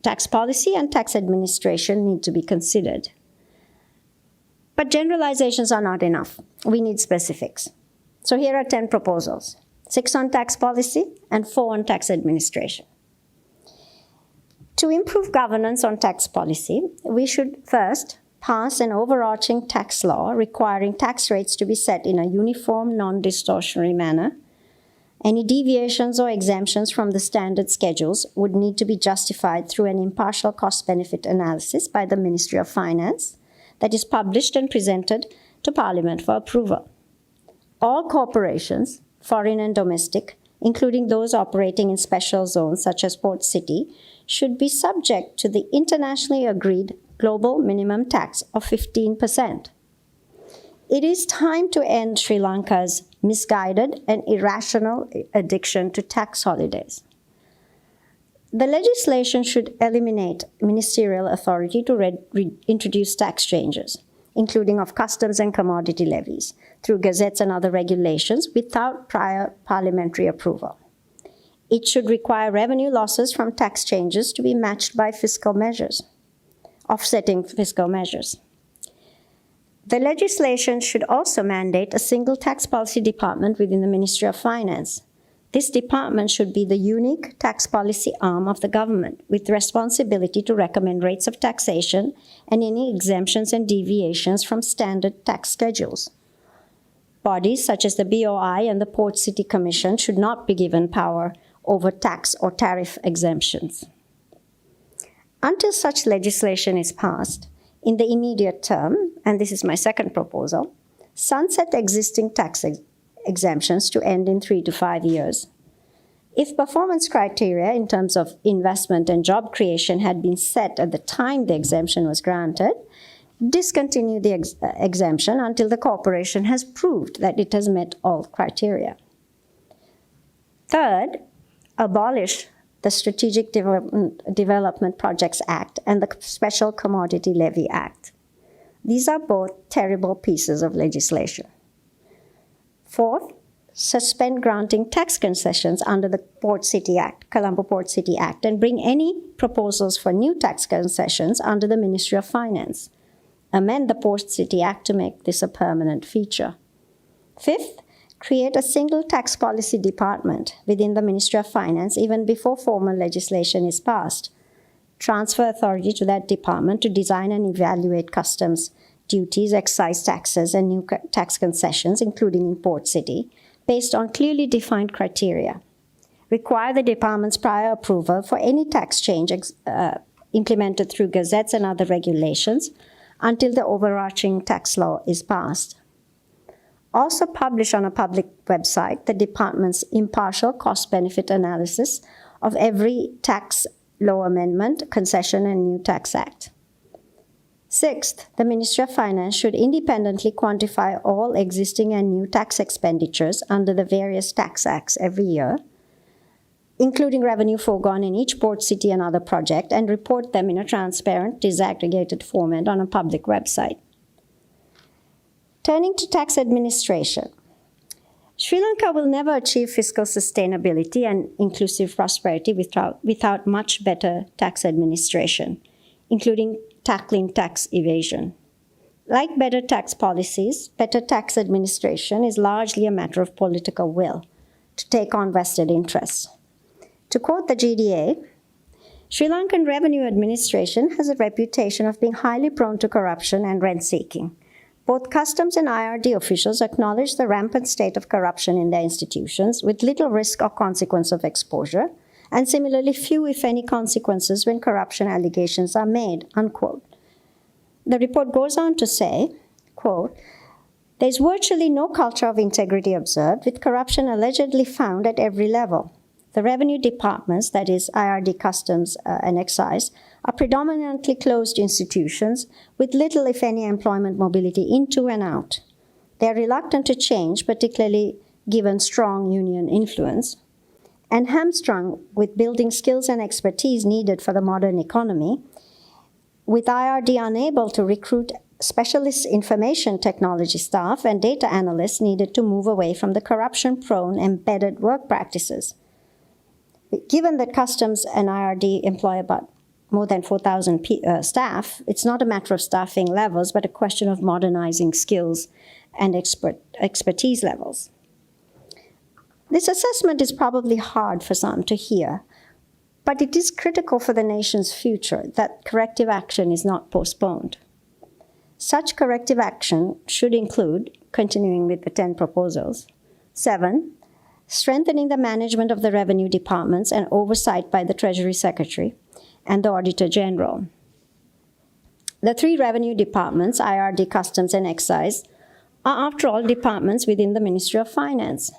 tax policy and tax administration, need to be considered. But generalizations are not enough. We need specifics. So here are 10 proposals, 6 on tax policy and 4 on tax administration. To improve governance on tax policy, we should first pass an overarching tax law requiring tax rates to be set in a uniform, non-distortionary manner. Any deviations or exemptions from the standard schedules would need to be justified through an impartial cost-benefit analysis by the Ministry of Finance that is published and presented to Parliament for approval. All corporations, foreign and domestic, including those operating in special zones such as Port City, should be subject to the internationally agreed global minimum tax of 15%. It is time to end Sri Lanka's misguided and irrational addiction to tax holidays. The legislation should eliminate ministerial authority to introduce tax changes, including of customs and commodity levies, through gazettes and other regulations without prior parliamentary approval. It should require revenue losses from tax changes to be matched by fiscal measures, offsetting fiscal measures. The legislation should also mandate a single tax policy department within the Ministry of Finance. This department should be the unique tax policy arm of the government, with responsibility to recommend rates of taxation and any exemptions and deviations from standard tax schedules. Bodies such as the BOI and the Port City Commission should not be given power over tax or tariff exemptions. Until such legislation is passed, in the immediate term, and this is my second proposal, sunset existing tax exemptions to end in 3 to 5 years. If performance criteria in terms of investment and job creation had been set at the time the exemption was granted, discontinue the exemption until the corporation has proved that it has met all criteria. Third, abolish the Strategic Development Projects Act and the Special Commodity Levy Act. These are both terrible pieces of legislation. Fourth, suspend granting tax concessions under the Port City Act, Colombo Port City Act, and bring any proposals for new tax concessions under the Ministry of Finance. Amend the Port City Act to make this a permanent feature. Fifth, create a single tax policy department within the Ministry of Finance even before formal legislation is passed. Transfer authority to that department to design and evaluate customs duties, excise taxes, and new tax concessions, including in Port City, based on clearly defined criteria. Require the department's prior approval for any tax change implemented through gazettes and other regulations until the overarching tax law is passed. Also publish on a public website the department's impartial cost-benefit analysis of every tax law amendment, concession, and new tax act. Sixth, the Ministry of Finance should independently quantify all existing and new tax expenditures under the various tax acts every year, including revenue foregone in each port, city, and other project, and report them in a transparent, disaggregated format on a public website. Turning to tax administration, Sri Lanka will never achieve fiscal sustainability and inclusive prosperity without much better tax administration, including tackling tax evasion. Like better tax policies, better tax administration is largely a matter of political will to take on vested interests. To quote the GDA, Sri Lankan Revenue Administration has a reputation of being highly prone to corruption and rent-seeking. Both customs and IRD officials acknowledge the rampant state of corruption in their institutions with little risk or consequence of exposure, and similarly few, if any, consequences when corruption allegations are made, unquote. The report goes on to say, quote, there's virtually no culture of integrity observed, with corruption allegedly found at every level. The revenue departments, that is IRD, Customs, and Excise, are predominantly closed institutions with little, if any, employment mobility into and out. They are reluctant to change, particularly given strong union influence, and hamstrung with building skills and expertise needed for the modern economy, with IRD unable to recruit specialist information technology staff and data analysts needed to move away from the corruption-prone embedded work practices. Given that Customs and IRD employ about more than 4,000 staff, it's not a matter of staffing levels, but a question of modernizing skills and expertise levels. This assessment is probably hard for some to hear, but it is critical for the nation's future that corrective action is not postponed. Such corrective action should include, continuing with the 10 proposals, 7, strengthening the management of the revenue departments and oversight by the Treasury Secretary and the Auditor General. The 3 revenue departments, IRD, Customs, and Excise, are after all departments within the Ministry of Finance.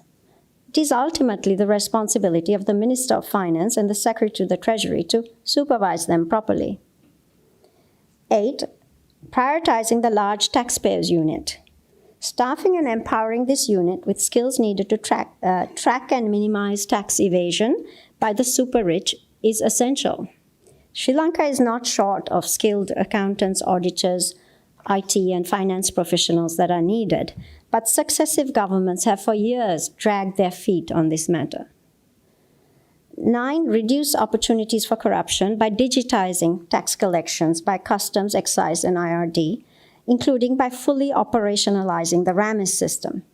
It is ultimately the responsibility of the Minister of Finance and the Secretary to the Treasury to supervise them properly. 8, prioritizing the large taxpayers unit. Staffing and empowering this unit with skills needed to track and minimize tax evasion by the super-rich is essential. Sri Lanka is not short of skilled accountants, auditors, IT, and finance professionals that are needed, but successive governments have for years dragged their feet on this matter. 9, reduce opportunities for corruption by digitizing tax collections by Customs, Excise, and IRD, including by fully operationalizing the RAMIS system.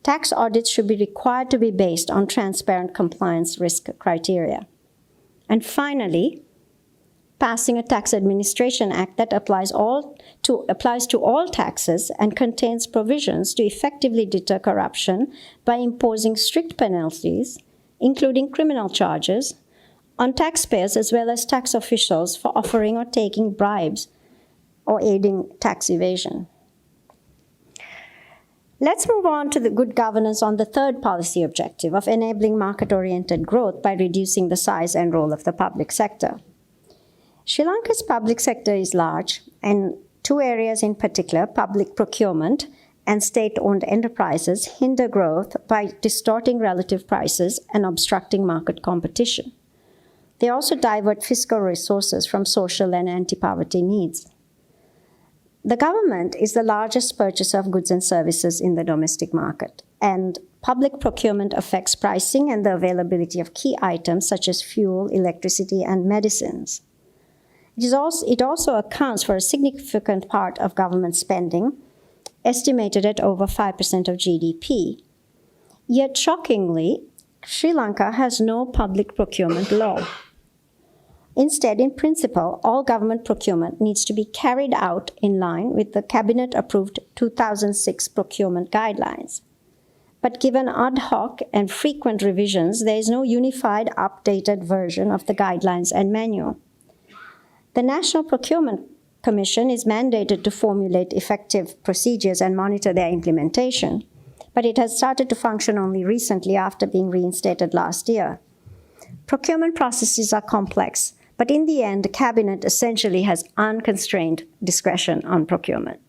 Tax audits should be required to be based on transparent compliance risk criteria. And finally, passing a tax administration act that applies to all taxes and contains provisions to effectively deter corruption by imposing strict penalties, including criminal charges, on taxpayers as well as tax officials for offering or taking bribes or aiding tax evasion. Let's move on to the good governance on the third policy objective of enabling market-oriented growth by reducing the size and role of the public sector. Sri Lanka's public sector is large, and two areas in particular, public procurement and state-owned enterprises, hinder growth by distorting relative prices and obstructing market competition. They also divert fiscal resources from social and anti-poverty needs. The government is the largest purchaser of goods and services in the domestic market, and public procurement affects pricing and the availability of key items such as fuel, electricity, and medicines. It also accounts for a significant part of government spending, estimated at over 5% of GDP. Yet, shockingly, Sri Lanka has no public procurement law. Instead, in principle, all government procurement needs to be carried out in line with the Cabinet-approved 2006 procurement guidelines. But given ad hoc and frequent revisions, there is no unified, updated version of the guidelines and manual. The National Procurement Commission is mandated to formulate effective procedures and monitor their implementation, but it has started to function only recently after being reinstated last year. Procurement processes are complex, but in the end, the Cabinet essentially has unconstrained discretion on procurement.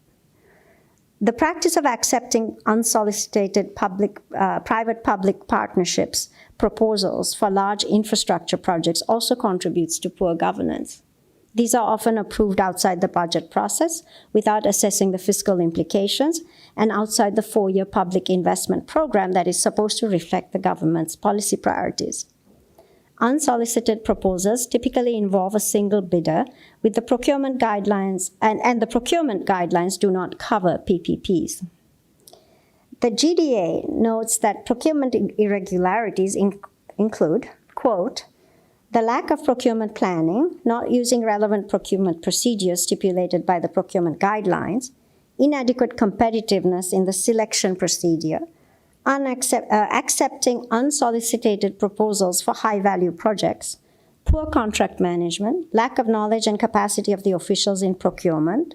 The practice of accepting unsolicited private-public partnerships proposals for large infrastructure projects also contributes to poor governance. These are often approved outside the budget process without assessing the fiscal implications and outside the 4-year public investment program that is supposed to reflect the government's policy priorities. Unsolicited proposals typically involve a single bidder with the procurement guidelines, and the procurement guidelines do not cover PPPs. The GDA notes that procurement irregularities include, quote, the lack of procurement planning, not using relevant procurement procedures stipulated by the procurement guidelines, inadequate competitiveness in the selection procedure, accepting unsolicited proposals for high-value projects, poor contract management, lack of knowledge and capacity of the officials in procurement,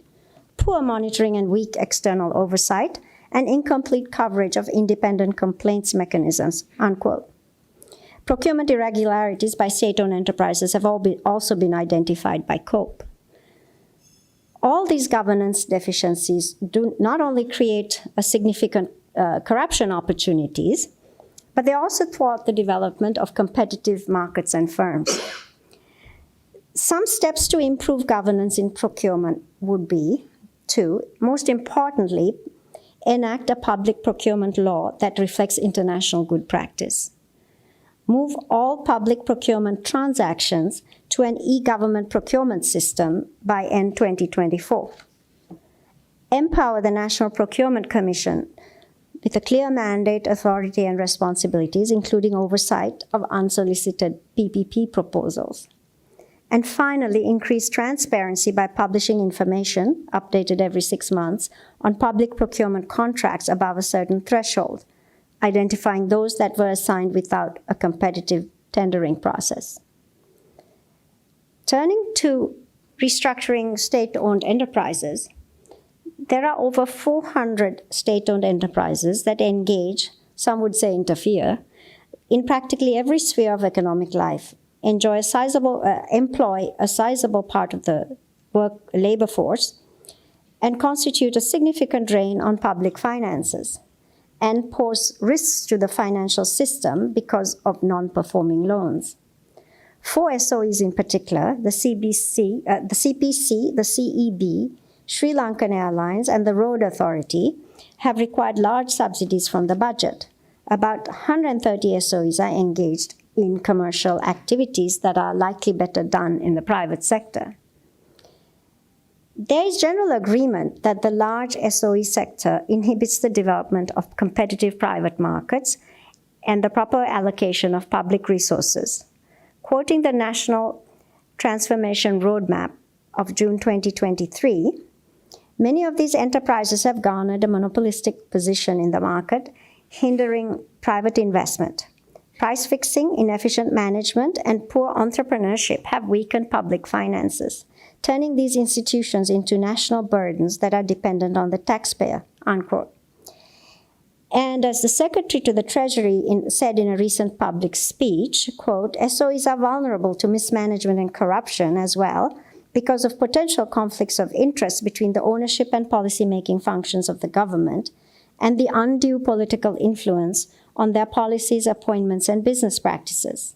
poor monitoring and weak external oversight, and incomplete coverage of independent complaints mechanisms, unquote. Procurement irregularities by state-owned enterprises have also been identified by COPE. All these governance deficiencies do not only create a significant corruption opportunities, but they also thwart the development of competitive markets and firms. Some steps to improve governance in procurement would be to, most importantly, enact a public procurement law that reflects international good practice. Move all public procurement transactions to an e-government procurement system by end 2024. Empower the National Procurement Commission with a clear mandate, authority, and responsibilities, including oversight of unsolicited PPP proposals. And finally, increase transparency by publishing information, updated every 6 months, on public procurement contracts above a certain threshold, identifying those that were assigned without a competitive tendering process. Turning to restructuring state-owned enterprises, there are over 400 state-owned enterprises that engage, some would say interfere, in practically every sphere of economic life, employ a sizable part of the labor force, and constitute a significant drain on public finances, and pose risks to the financial system because of non-performing loans. 4 SOEs in particular, the CPC, the CEB, Sri Lankan Airlines, and the Road Authority, have required large subsidies from the budget. About 130 SOEs are engaged in commercial activities that are likely better done in the private sector. There is general agreement that the large SOE sector inhibits the development of competitive private markets and the proper allocation of public resources. Quoting the National Transformation Roadmap of June 2023, many of these enterprises have garnered a monopolistic position in the market, hindering private investment. Price fixing, inefficient management, and poor entrepreneurship have weakened public finances, turning these institutions into national burdens that are dependent on the taxpayer, unquote. And as the Secretary to the Treasury said in a recent public speech, quote, SOEs are vulnerable to mismanagement and corruption as well because of potential conflicts of interest between the ownership and policy-making functions of the government and the undue political influence on their policies, appointments, and business practices.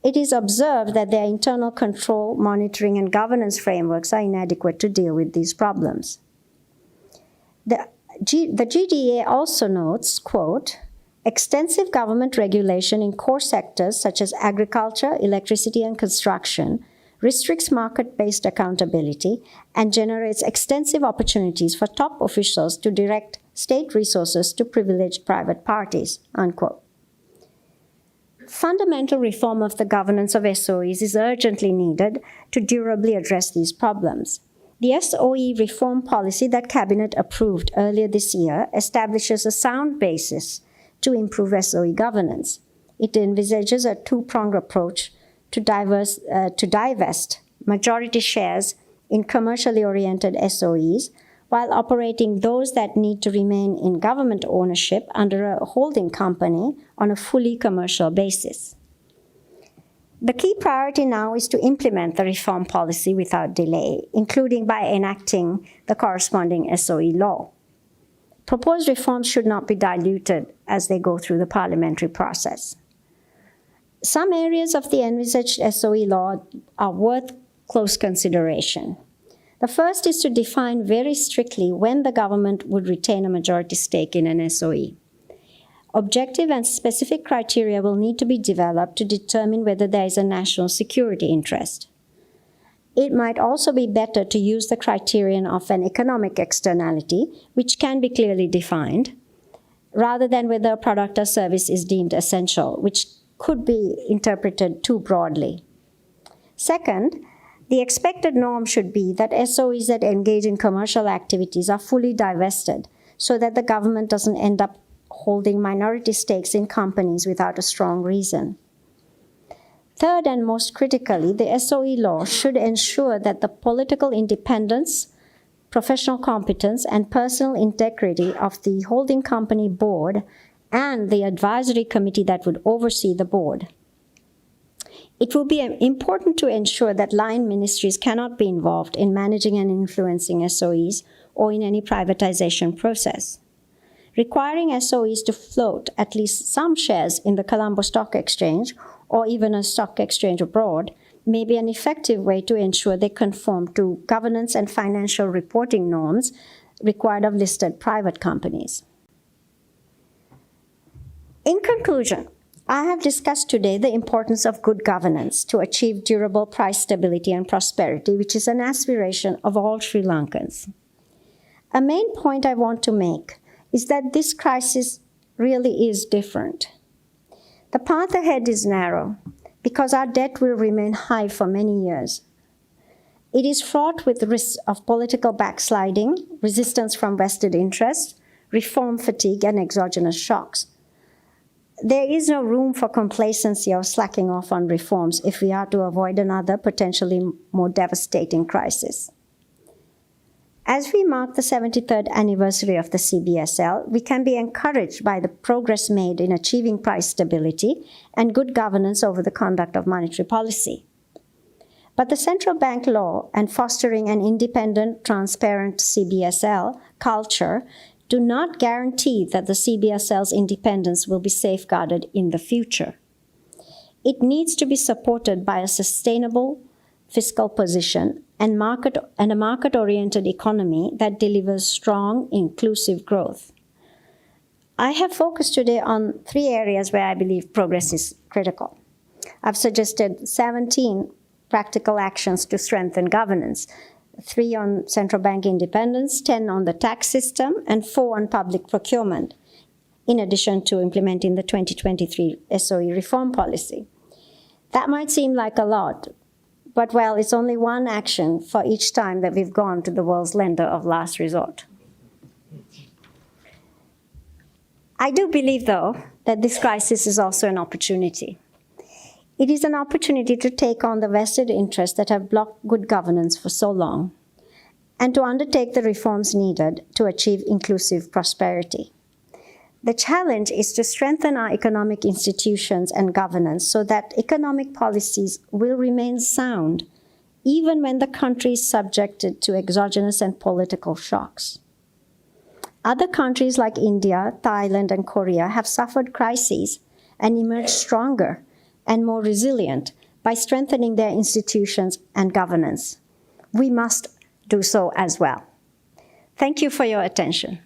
It is observed that their internal control, monitoring, and governance frameworks are inadequate to deal with these problems. The GDA also notes, quote, extensive government regulation in core sectors such as agriculture, electricity, and construction restricts market-based accountability and generates extensive opportunities for top officials to direct state resources to privileged private parties, unquote. Fundamental reform of the governance of SOEs is urgently needed to durably address these problems. The SOE reform policy that Cabinet approved earlier this year establishes a sound basis to improve SOE governance. It envisages a two-pronged approach to divest majority shares in commercially oriented SOEs while operating those that need to remain in government ownership under a holding company on a fully commercial basis. The key priority now is to implement the reform policy without delay, including by enacting the corresponding SOE law. Proposed reforms should not be diluted as they go through the parliamentary process. Some areas of the envisaged SOE law are worth close consideration. The first is to define very strictly when the government would retain a majority stake in an SOE. Objective and specific criteria will need to be developed to determine whether there is a national security interest. It might also be better to use the criterion of an economic externality, which can be clearly defined, rather than whether a product or service is deemed essential, which could be interpreted too broadly. Second, the expected norm should be that SOEs that engage in commercial activities are fully divested so that the government doesn't end up holding minority stakes in companies without a strong reason. Third, and most critically, the SOE law should ensure that the political independence, professional competence, and personal integrity of the holding company board and the advisory committee that would oversee the board. It will be important to ensure that line ministries cannot be involved in managing and influencing SOEs or in any privatization process. Requiring SOEs to float at least some shares in the Colombo Stock Exchange or even a stock exchange abroad may be an effective way to ensure they conform to governance and financial reporting norms required of listed private companies. In conclusion, I have discussed today the importance of good governance to achieve durable price stability and prosperity, which is an aspiration of all Sri Lankans. A main point I want to make is that this crisis really is different. The path ahead is narrow because our debt will remain high for many years. It is fraught with risks of political backsliding, resistance from vested interests, reform fatigue, and exogenous shocks. There is no room for complacency or slacking off on reforms if we are to avoid another potentially more devastating crisis. As we mark the 73rd anniversary of the CBSL, we can be encouraged by the progress made in achieving price stability and good governance over the conduct of monetary policy. But the central bank law and fostering an independent, transparent CBSL culture do not guarantee that the CBSL's independence will be safeguarded in the future. It needs to be supported by a sustainable fiscal position and a market-oriented economy that delivers strong, inclusive growth. I have focused today on 3 areas where I believe progress is critical. I've suggested 17 practical actions to strengthen governance, 3 on central bank independence, 10 on the tax system, and 4 on public procurement, in addition to implementing the 2023 SOE reform policy. That might seem like a lot, but well, it's only one action for each time that we've gone to the world's lender of last resort. I do believe, though, that this crisis is also an opportunity. It is an opportunity to take on the vested interests that have blocked good governance for so long and to undertake the reforms needed to achieve inclusive prosperity. The challenge is to strengthen our economic institutions and governance so that economic policies will remain sound even when the country is subjected to exogenous and political shocks. Other countries like India, Thailand, and Korea have suffered crises and emerged stronger and more resilient by strengthening their institutions and governance. We must do so as well. Thank you for your attention.